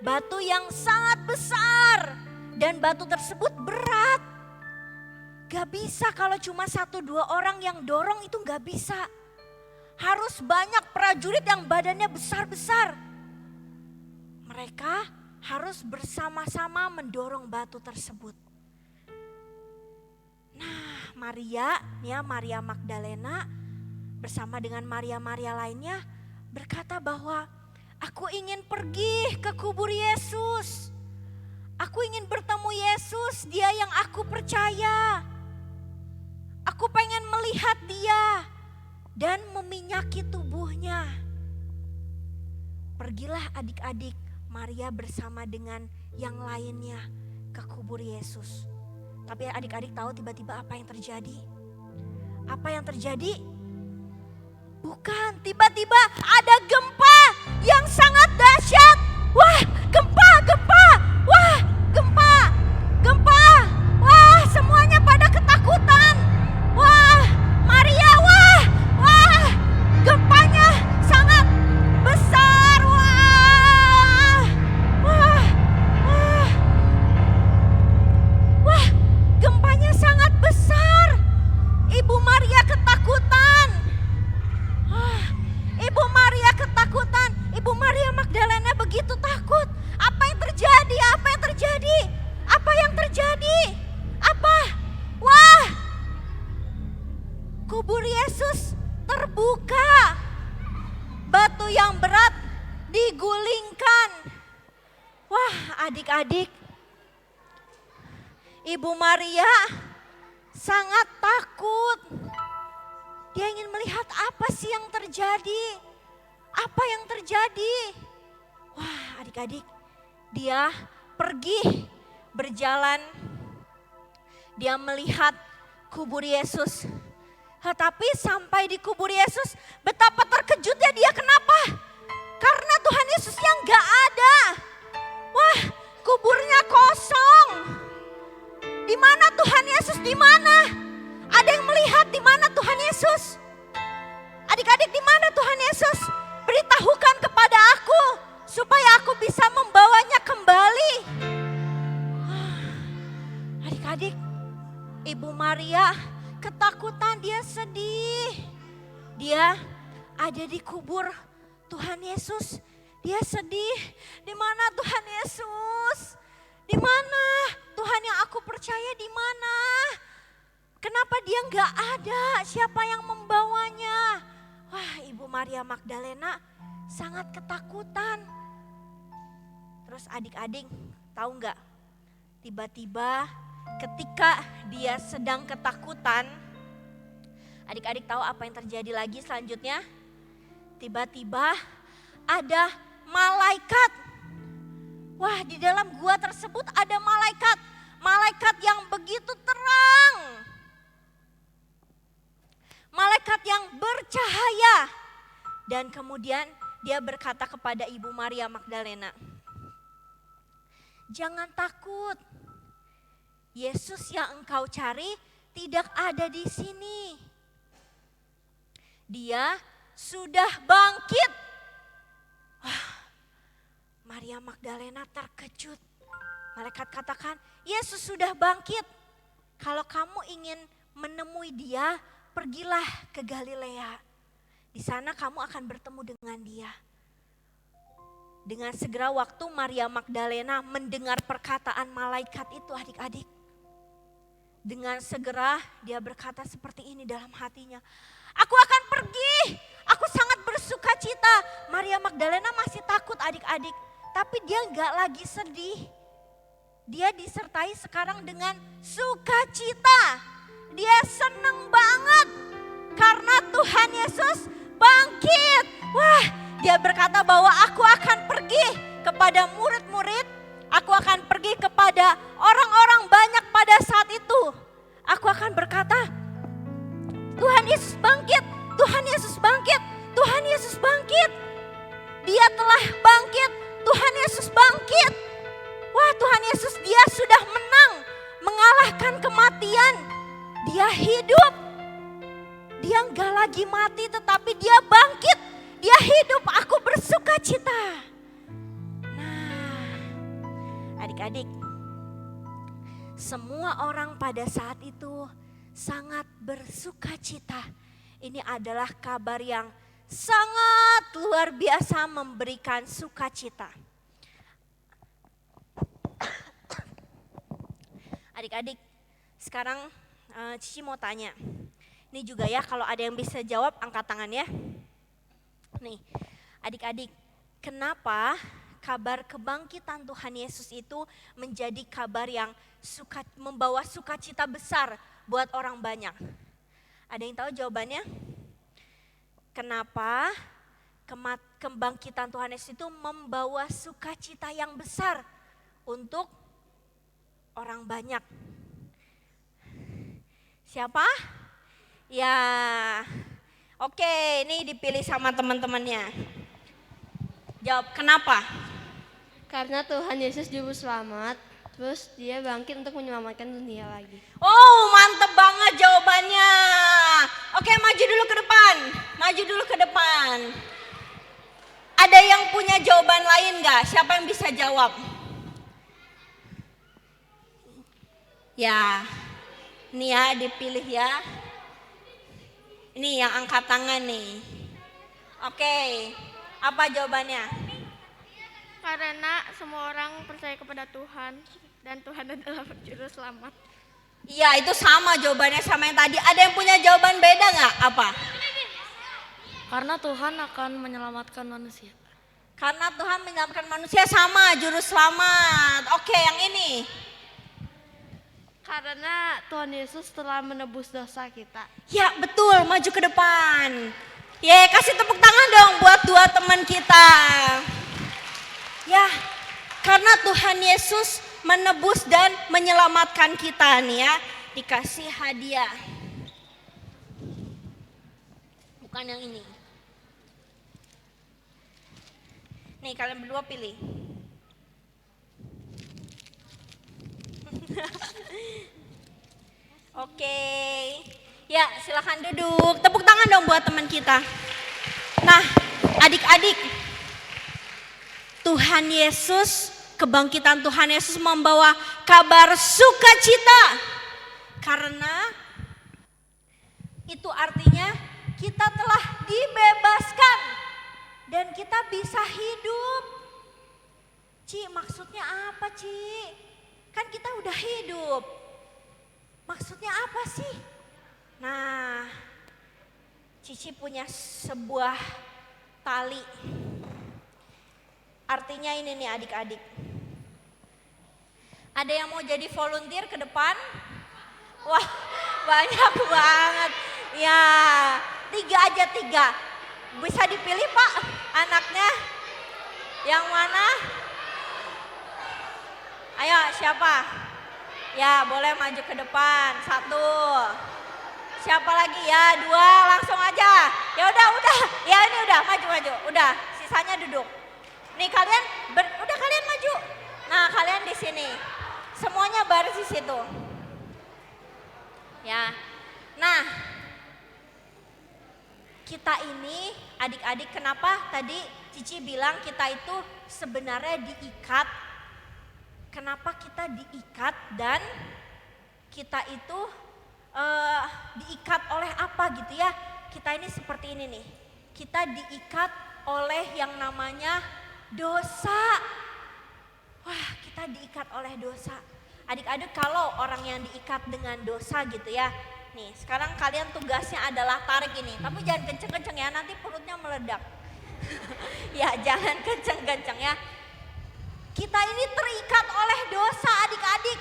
batu yang sangat besar. Dan batu tersebut berat. Gak bisa kalau cuma 1-2 orang yang dorong, itu gak bisa. Harus banyak prajurit yang badannya besar-besar. Mereka harus bersama-sama mendorong batu tersebut. Nah, Maria Magdalena bersama dengan Maria lainnya berkata bahwa aku ingin pergi ke kubur Yesus. Aku ingin bertemu Yesus, dia yang aku percaya. Aku pengen melihat dia dan meminyaki tubuhnya. Pergilah adik-adik, Maria bersama dengan yang lainnya ke kubur Yesus. Tapi adik-adik tahu tiba-tiba apa yang terjadi? Apa yang terjadi? Bukan, tiba-tiba ada gempa yang sangat dahsyat. Wah, gempa. Wah, gempa. Wah, semuanya pada ketakutan. Wah, Maria, wah, gempanya sangat besar. Wah, gempanya sangat besar. Ibu Maria ketakutan. Ibu Maria ketakutan. Ibu Maria Magdalena begitu takut. Apa yang terjadi? Apa? Wah, kubur Yesus terbuka. Batu yang berat digulingkan. Wah, adik-adik, Ibu Maria sangat takut. Dia ingin melihat apa sih yang terjadi. Apa yang terjadi? Wah, adik-adik, dia pergi berjalan. Dia melihat kubur Yesus. Tetapi sampai di kubur Yesus, betapa terkejutnya dia. Kenapa? Karena Tuhan Yesusnya gak ada. Wah, kuburnya kosong. Di mana Tuhan Yesus? Di mana? Ada yang melihat di mana Tuhan Yesus? Adik-adik, di mana Tuhan Yesus? Beritahukan kepada aku supaya aku bisa membawanya kembali. Adik-adik, Ibu Maria ketakutan, dia sedih. Dia ada di kubur Tuhan Yesus. Dia sedih. Di mana Tuhan Yesus? Di mana Tuhan yang aku percaya, di mana? Kenapa dia nggak ada? Siapa yang membawanya? Wah, Ibu Maria Magdalena sangat ketakutan. Terus adik-adik tahu nggak? Tiba-tiba ketika dia sedang ketakutan, adik-adik tahu apa yang terjadi lagi selanjutnya? Tiba-tiba ada malaikat. Wah, di dalam gua tersebut ada malaikat. Malaikat yang begitu terang. Malaikat yang bercahaya. Dan kemudian dia berkata kepada Ibu Maria Magdalena, jangan takut. Yesus yang engkau cari tidak ada di sini. Dia sudah bangkit. Wah, Maria Magdalena terkejut. Malaikat katakan, Yesus sudah bangkit. Kalau kamu ingin menemui dia, pergilah ke Galilea. Di sana kamu akan bertemu dengan dia. Dengan segera waktu Maria Magdalena mendengar perkataan malaikat itu adik-adik. Dengan segera dia berkata seperti ini dalam hatinya. Aku akan pergi, aku sangat bersuka cita. Maria Magdalena masih takut adik-adik. Tapi dia enggak lagi sedih. Dia disertai sekarang dengan sukacita. Dia seneng banget karena Tuhan Yesus bangkit. Wah, dia berkata bahwa aku akan pergi kepada murid-murid. Aku akan pergi kepada orang-orang banyak pada saat itu. Aku akan berkata, Tuhan Yesus bangkit, Tuhan Yesus bangkit, Tuhan Yesus bangkit. Dia telah bangkit, Tuhan Yesus bangkit. Wah, Tuhan Yesus, dia sudah menang, mengalahkan kematian. Dia hidup. Dia enggak lagi mati tetapi dia bangkit. Dia hidup, aku bersuka cita. Nah, adik-adik, semua orang pada saat itu sangat bersuka cita. Ini adalah kabar yang sangat luar biasa memberikan sukacita. Adik-adik, sekarang Cici mau tanya. Ini juga ya, kalau ada yang bisa jawab angkat tangan ya. Nih, adik-adik, kenapa kabar kebangkitan Tuhan Yesus itu menjadi kabar yang membawa sukacita besar buat orang banyak? Ada yang tahu jawabannya? Kenapa kebangkitan Tuhan Yesus itu membawa sukacita yang besar untuk orang banyak? Siapa? Ya, oke, ini dipilih sama teman-temannya. Jawab, kenapa? Karena Tuhan Yesus juru selamat, terus dia bangkit untuk menyelamatkan dunia lagi. Oh, mantep banget jawabannya. Oke, maju dulu ke depan. Maju dulu ke depan. Ada yang punya jawaban lain gak? Siapa yang bisa jawab? Ya, ini ya dipilih ya. Ini yang angkat tangan nih. Oke, apa jawabannya? Karena semua orang percaya kepada Tuhan dan Tuhan adalah juru selamat. Iya, itu sama jawabannya sama yang tadi. Ada yang punya jawaban beda nggak? Apa? Karena Tuhan akan menyelamatkan manusia. Karena Tuhan menyelamatkan manusia, sama juru selamat. Oke, yang ini. Karena Tuhan Yesus telah menebus dosa kita. Ya, betul, maju ke depan. Kasih tepuk tangan dong buat dua teman kita. Ya, karena Tuhan Yesus menebus dan menyelamatkan kita nih ya, dikasih hadiah. Bukan yang ini. Nih, kalian berdua pilih. Oke. Ya, silakan duduk. Tepuk tangan dong buat teman kita. Nah, adik-adik, Tuhan Yesus, kebangkitan Tuhan Yesus membawa kabar sukacita. Karena itu artinya kita telah dibebaskan dan kita bisa hidup. Ci, maksudnya apa, Ci? Kan kita udah hidup. Maksudnya apa sih? Nah, Cici punya sebuah tali. Artinya ini nih adik-adik. Ada yang mau jadi volunteer ke depan? Wah, banyak banget. Ya, 3 aja 3. Bisa dipilih Pak anaknya? Yang mana? Ayo, siapa? Ya, boleh maju ke depan. 1. Siapa lagi? Ya, 2, langsung aja. Ya udah. Ya ini udah, maju. Udah, sisanya duduk. Nih kalian, udah kalian maju. Nah, kalian di sini. Semuanya baris di situ. Ya. Nah, kita ini adik-adik, kenapa tadi Cici bilang kita itu sebenarnya diikat kenapa kita diikat dan kita itu diikat oleh apa gitu ya. Kita ini seperti ini nih, kita diikat oleh yang namanya dosa. Wah, kita diikat oleh dosa. Adik-adik, kalau orang yang diikat dengan dosa gitu ya, nih sekarang kalian tugasnya adalah tarik ini, tapi jangan kenceng-kenceng ya, nanti perutnya meledak. Ya jangan kenceng-kenceng ya. Kita ini terikat oleh dosa adik-adik.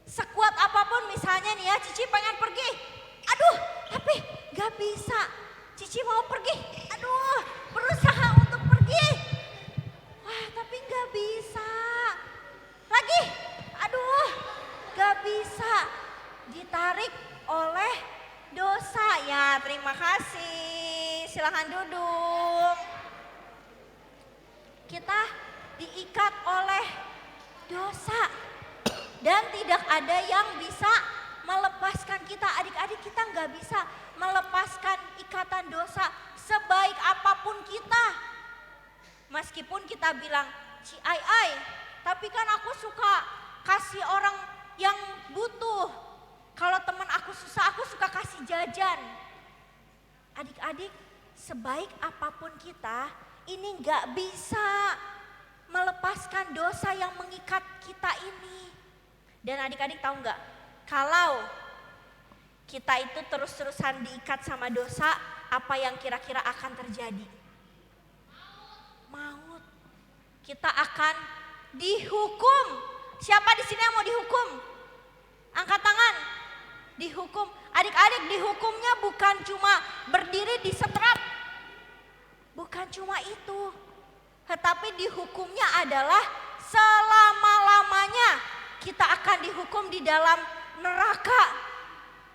Sekuat apapun misalnya nih ya, Cici pengen pergi. Aduh, tapi gak bisa. Cici mau pergi, aduh berusaha untuk pergi. Wah tapi gak bisa. Lagi, aduh gak bisa. Ditarik oleh dosa. Ya terima kasih, silahkan duduk. Kita diikat oleh dosa dan tidak ada yang bisa melepaskan kita. Adik-adik, kita nggak bisa melepaskan ikatan dosa sebaik apapun kita. Meskipun kita bilang, Ci ai, tapi kan aku suka kasih orang yang butuh. Kalau teman aku susah, aku suka kasih jajan. Adik-adik, sebaik apapun kita, ini nggak bisa melepaskan dosa yang mengikat kita ini. Dan adik-adik tahu nggak, kalau kita itu terus-terusan diikat sama dosa, apa yang kira-kira akan terjadi? Maut. Kita akan dihukum. Siapa di sini yang mau dihukum? Angkat tangan. Dihukum. Adik-adik, dihukumnya bukan cuma berdiri di setrap. Bukan cuma itu. Tetapi dihukumnya adalah selama-lamanya kita akan dihukum di dalam neraka.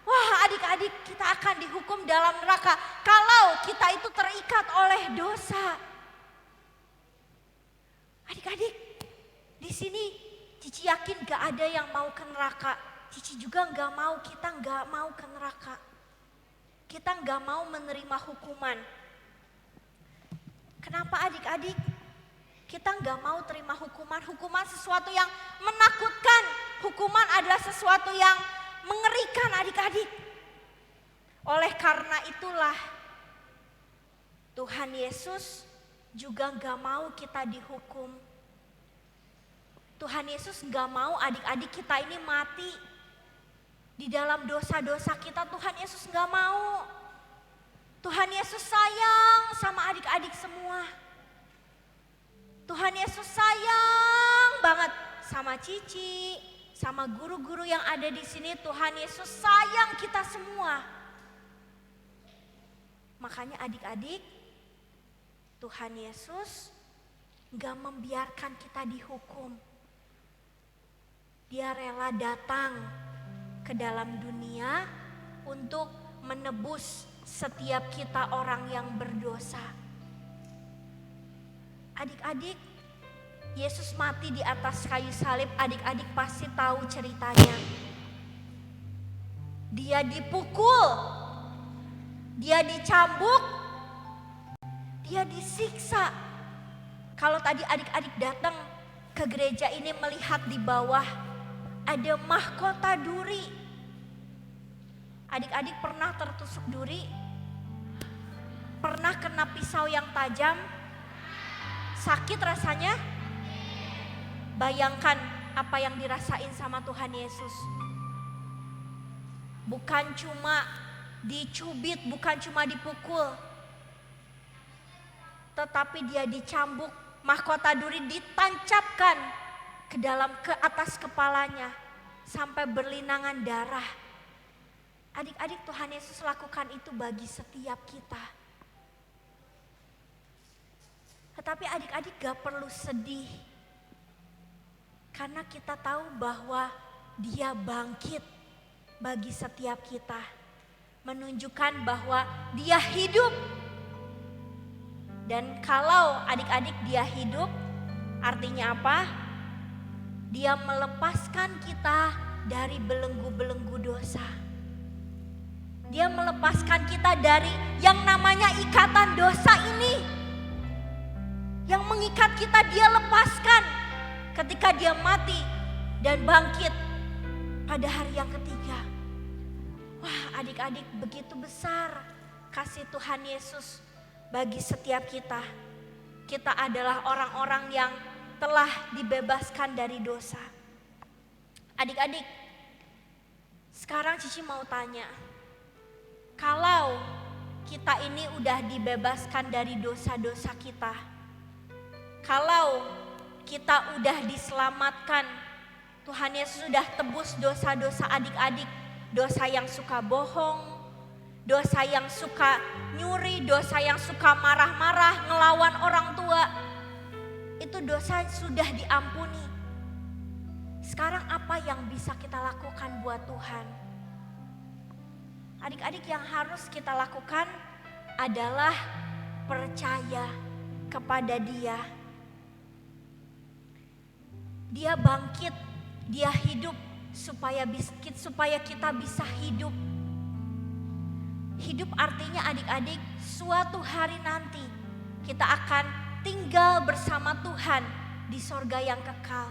Wah adik-adik, kita akan dihukum dalam neraka kalau kita itu terikat oleh dosa. Adik-adik, di sini Cici yakin gak ada yang mau ke neraka. Cici juga gak mau, kita gak mau ke neraka. Kita gak mau menerima hukuman. Kenapa adik-adik? Kita gak mau terima hukuman. Hukuman sesuatu yang menakutkan. Hukuman adalah sesuatu yang mengerikan adik-adik. Oleh karena itulah Tuhan Yesus juga gak mau kita dihukum. Tuhan Yesus gak mau adik-adik kita ini mati di dalam dosa-dosa kita. Tuhan Yesus gak mau. Tuhan Yesus sayang sama adik-adik semua. Tuhan Yesus sayang banget sama Cici, sama guru-guru yang ada di sini. Tuhan Yesus sayang kita semua. Makanya adik-adik, Tuhan Yesus gak membiarkan kita dihukum. Dia rela datang ke dalam dunia untuk menebus setiap kita orang yang berdosa. Adik-adik, Yesus mati di atas kayu salib. Adik-adik pasti tahu ceritanya. Dia dipukul, dia dicambuk, dia disiksa. Kalau tadi adik-adik datang ke gereja ini melihat di bawah ada mahkota duri. Adik-adik pernah tertusuk duri? Pernah kena pisau yang tajam? Sakit rasanya? Bayangkan apa yang dirasain sama Tuhan Yesus. Bukan cuma dicubit, bukan cuma dipukul, tetapi dia dicambuk, mahkota duri ditancapkan ke atas kepalanya sampai berlinangan darah. Adik-adik, Tuhan Yesus lakukan itu bagi setiap kita. Tetapi adik-adik gak perlu sedih. Karena kita tahu bahwa dia bangkit bagi setiap kita. Menunjukkan bahwa dia hidup. Dan kalau adik-adik dia hidup, artinya apa? Dia melepaskan kita dari belenggu-belenggu dosa. Dia melepaskan kita dari yang namanya ikatan dosa ini. Yang mengikat kita dia lepaskan. ketika dia mati dan bangkit pada hari yang ketiga. Wah, adik-adik, begitu besar kasih Tuhan Yesus bagi setiap kita. Kita adalah orang-orang yang telah dibebaskan dari dosa. Adik-adik, sekarang Cici mau tanya, kalau kita ini udah dibebaskan dari dosa-dosa kita, kalau kita udah diselamatkan, Tuhan Yesus sudah tebus dosa-dosa adik-adik, dosa yang suka bohong, dosa yang suka nyuri, dosa yang suka marah-marah, ngelawan orang tua, itu dosa sudah diampuni. Sekarang apa yang bisa kita lakukan buat Tuhan? Adik-adik, yang harus kita lakukan adalah percaya kepada Dia. Dia bangkit, Dia hidup supaya kita bisa hidup. Hidup artinya adik-adik, suatu hari nanti kita akan tinggal bersama Tuhan di sorga yang kekal.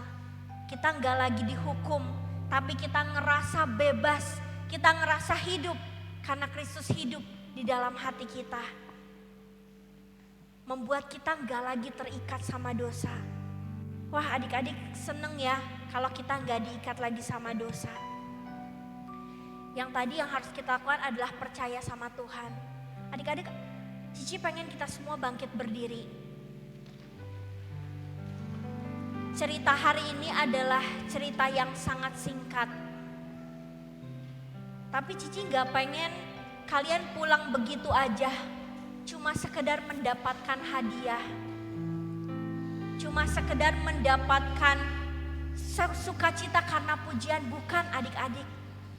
Kita nggak lagi dihukum, tapi kita ngerasa bebas, kita ngerasa hidup karena Kristus hidup di dalam hati kita. Membuat kita nggak lagi terikat sama dosa. Wah, adik-adik seneng ya kalau kita nggak diikat lagi sama dosa. Yang tadi yang harus kita lakukan adalah percaya sama Tuhan. Adik-adik, Cici pengen kita semua bangkit berdiri. Cerita hari ini adalah cerita yang sangat singkat. Tapi Cici gak pengen kalian pulang begitu aja, cuma sekedar mendapatkan hadiah. Cuma sekedar mendapatkan sukacita karena pujian, bukan adik-adik.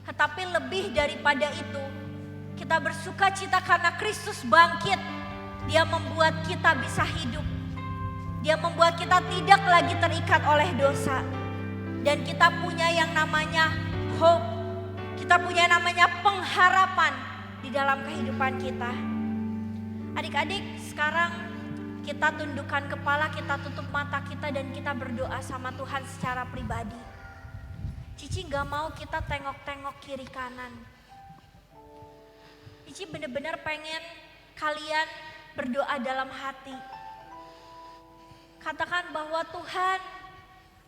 Tetapi lebih daripada itu, kita bersukacita karena Kristus bangkit. Dia membuat kita bisa hidup. Dia membuat kita tidak lagi terikat oleh dosa. Dan kita punya yang namanya hope. Kita punya yang namanya pengharapan di dalam kehidupan kita. Adik-adik, sekarang kita tundukkan kepala, kita tutup mata kita dan kita berdoa sama Tuhan secara pribadi. Cici gak mau kita tengok-tengok kiri kanan. Cici bener-bener pengen kalian berdoa dalam hati. Katakan bahwa Tuhan,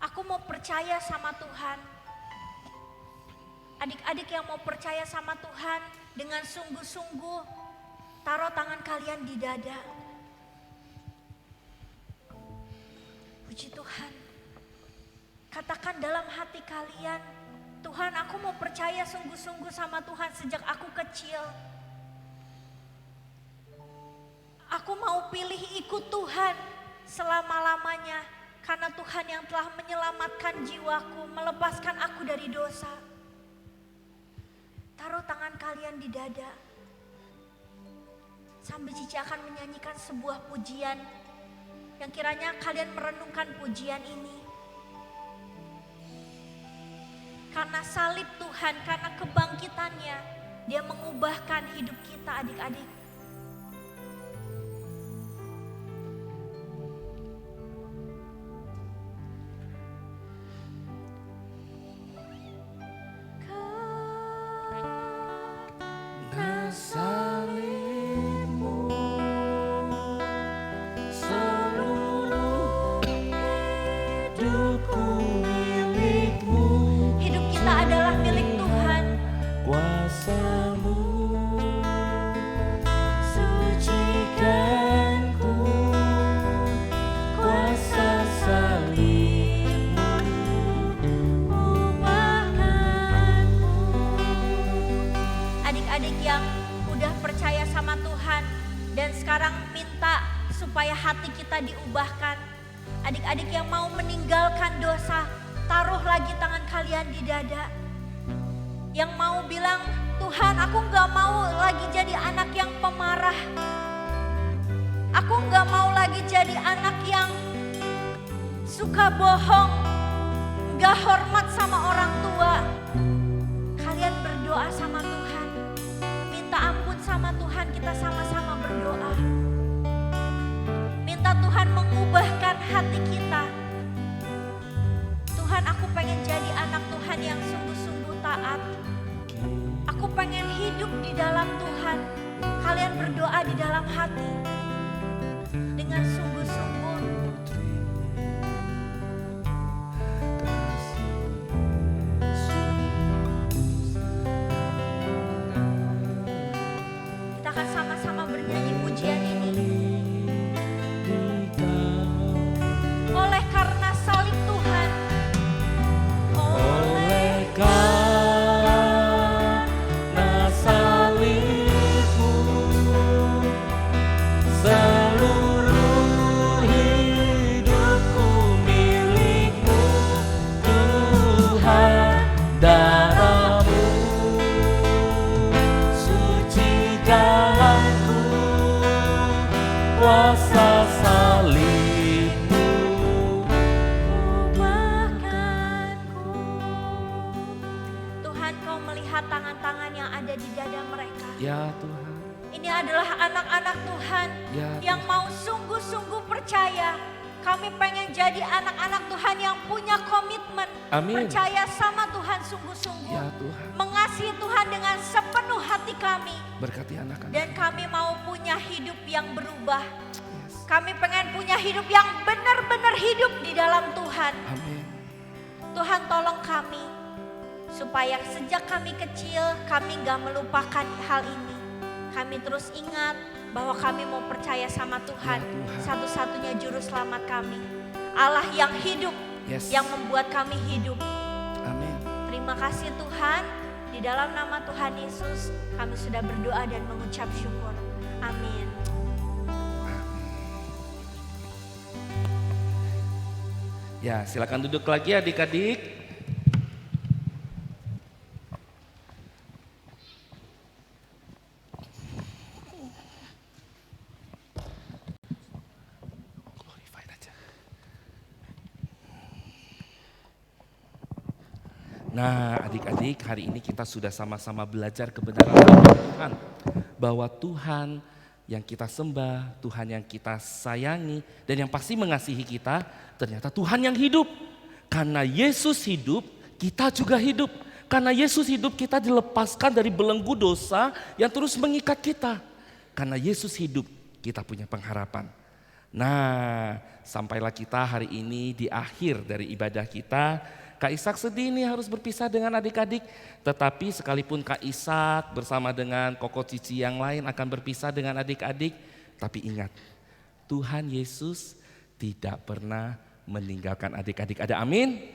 aku mau percaya sama Tuhan. Adik-adik yang mau percaya sama Tuhan dengan sungguh-sungguh, taruh tangan kalian di dada. Puji Tuhan. Katakan dalam hati kalian, Tuhan, aku mau percaya sungguh-sungguh sama Tuhan sejak aku kecil. Aku mau pilih ikut Tuhan selama-lamanya karena Tuhan yang telah menyelamatkan jiwaku, melepaskan aku dari dosa. Taruh tangan kalian di dada. Sambil Cici akan menyanyikan sebuah pujian yang kiranya kalian merenungkan pujian ini. Karena salib Tuhan, karena kebangkitannya, Dia mengubahkan hidup kita adik-adik. Hidup kita adalah milik Tuhan. Kuasamu sucikanku, kuasa salibmu ubahkanku. Adik-adik yang udah percaya sama Tuhan dan sekarang minta supaya hati kita diubahkan. Adik-adik yang mau meninggalkan dosa, taruh lagi tangan kalian di dada. Yang mau bilang, Tuhan, aku gak mau lagi jadi anak yang pemarah. Aku gak mau lagi jadi anak yang suka bohong, gak hormat sama orang tua. Kalian berdoa sama Tuhan, minta ampun sama Tuhan, kita sama-sama berdoa. Minta Tuhan mengubahkan hati kita. yang sungguh-sungguh taat. Aku pengen hidup di dalam Tuhan. Kalian berdoa di dalam hati dengan sungguh-sungguh. Kita akan sama-sama bernyanyi pujian ini. Oleh karena salib Tuhan, Oleh karena salib-Mu, seluruh hidupku milik-Mu, Tuhan. Darah-Mu suci jalanku, kuasa salib-Mu. ubahkanku. Tuhan, Kau melihat tangan-tangan yang ada di dada mereka. Ya Tuhan, Ini adalah anak-anak Tuhan Ya, yang mau sungguh-sungguh percaya. Kami pengen jadi anak-anak Tuhan yang punya komitmen. Amin. Percaya sama Tuhan sungguh-sungguh. ya Tuhan, Mengasihi Tuhan dengan sepenuh hati kami. berkati anak-anak. Dan kami mau punya hidup yang berubah. Yes. Kami pengen punya hidup yang benar-benar hidup di dalam Tuhan. Amin. Tuhan tolong kami. Supaya sejak kami kecil kami gak melupakan hal ini. Kami terus ingat bahwa kami mau percaya sama Tuhan. Ya, Tuhan. Satu-satunya juru selamat kami. Allah yang hidup. Yes. Yang membuat kami hidup. Amin. Terima kasih Tuhan. Di dalam nama Tuhan Yesus kami sudah berdoa dan mengucap syukur. Amin. Ya, silakan duduk lagi adik-adik. Glorified aja. Nah, adik-adik, hari ini kita sudah sama-sama belajar kebenaran firman Tuhan. Bahwa Tuhan yang kita sembah, Tuhan yang kita sayangi, dan yang pasti mengasihi kita, ternyata Tuhan yang hidup. Karena Yesus hidup, kita juga hidup. Karena Yesus hidup, kita dilepaskan dari belenggu dosa yang terus mengikat kita. Karena Yesus hidup, kita punya pengharapan. Nah, sampailah kita hari ini di akhir dari ibadah kita. Kak Ishak sedih nih harus berpisah dengan adik-adik. Tetapi sekalipun Kak Ishak bersama dengan Koko Cici yang lain akan berpisah dengan adik-adik. Tapi ingat, Tuhan Yesus tidak pernah meninggalkan adik-adik. Ada amin?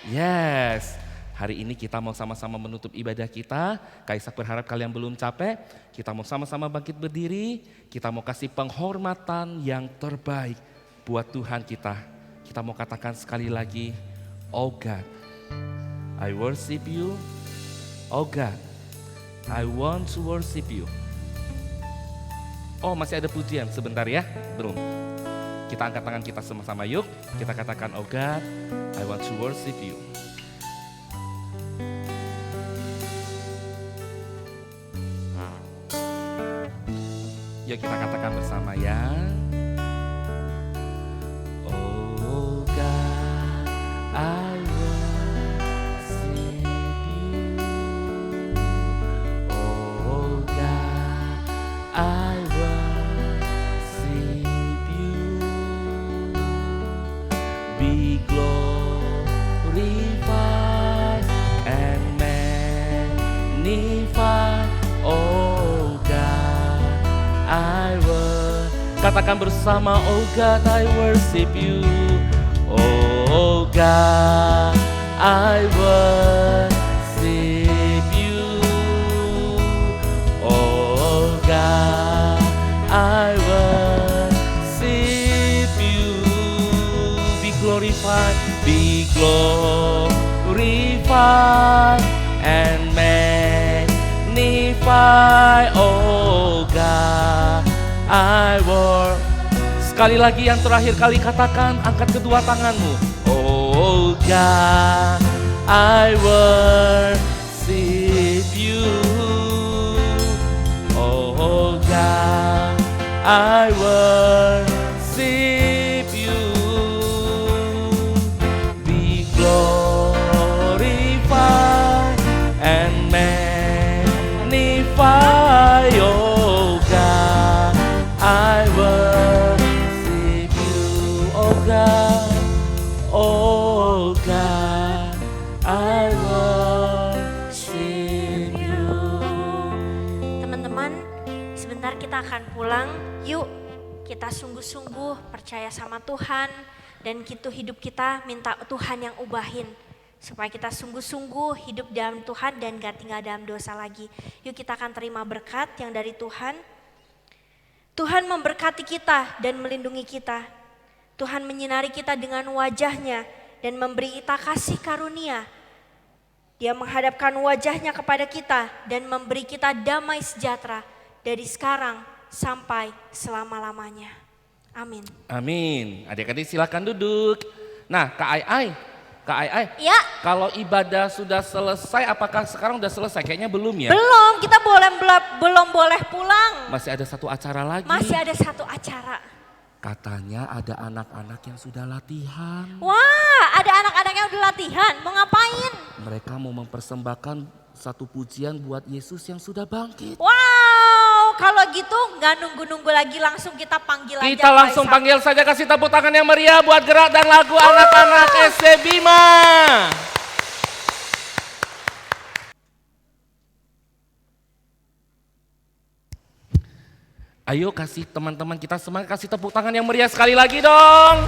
Yes. Hari ini kita mau sama-sama menutup ibadah kita. Kak Ishak berharap kalian belum capek. Kita mau sama-sama bangkit berdiri. Kita mau kasih penghormatan yang terbaik buat Tuhan kita. Kita mau katakan sekali lagi, oh God, I worship you. Oh God, I want to worship you. Oh, masih ada pujian sebentar ya? Belum. Kita angkat tangan kita sama-sama yuk. Kita katakan, oh God, I want to worship you. Yuk kita katakan bersama ya. Oh God, I worship you. Oh God, I worship you. Be glorified and magnified. Oh God, I worship. Katakan bersama, oh God, I worship you. Oh God, I worship you. Oh God, I worship you. Be glorified, be glorified and magnify. Oh God, I worship. Sekali lagi yang terakhir kali katakan, angkat kedua tanganmu. Oh God, I worship you. Oh God, I worship you. Be glorified Oh God, I worship you. Teman-teman, sebentar kita akan pulang. Yuk, kita sungguh-sungguh percaya sama Tuhan dan gitu hidup kita minta Tuhan yang ubahin. Supaya kita sungguh-sungguh hidup dalam Tuhan dan gak tinggal dalam dosa lagi. Yuk kita akan terima berkat yang dari Tuhan. Tuhan memberkati kita dan melindungi kita. Tuhan menyinari kita dengan wajahnya dan memberi kita kasih karunia. Dia menghadapkan wajahnya kepada kita dan memberi kita damai sejahtera dari sekarang sampai selama-lamanya. Amin. Amin. Adik-adik silakan duduk. Nah, Kak Ai, Ya, kalau ibadah sudah selesai, apakah sekarang udah selesai? Kayaknya belum ya? belum, kita belum boleh pulang. Masih ada satu acara lagi. Masih ada satu acara. Katanya ada anak-anak yang sudah latihan. Wah, ada anak-anak yang udah latihan. Mau ngapain? Mereka mau mempersembahkan satu pujian buat Yesus yang sudah bangkit. Wow, kalau gitu nggak nunggu-nunggu lagi, langsung kita panggil aja. Kita langsung Faisal. panggil saja, kasih tepuk tangan yang meriah buat gerak dan lagu anak-anak SC Bima. Ayo kasih teman-teman kita semangat, kasih tepuk tangan yang meriah sekali lagi dong.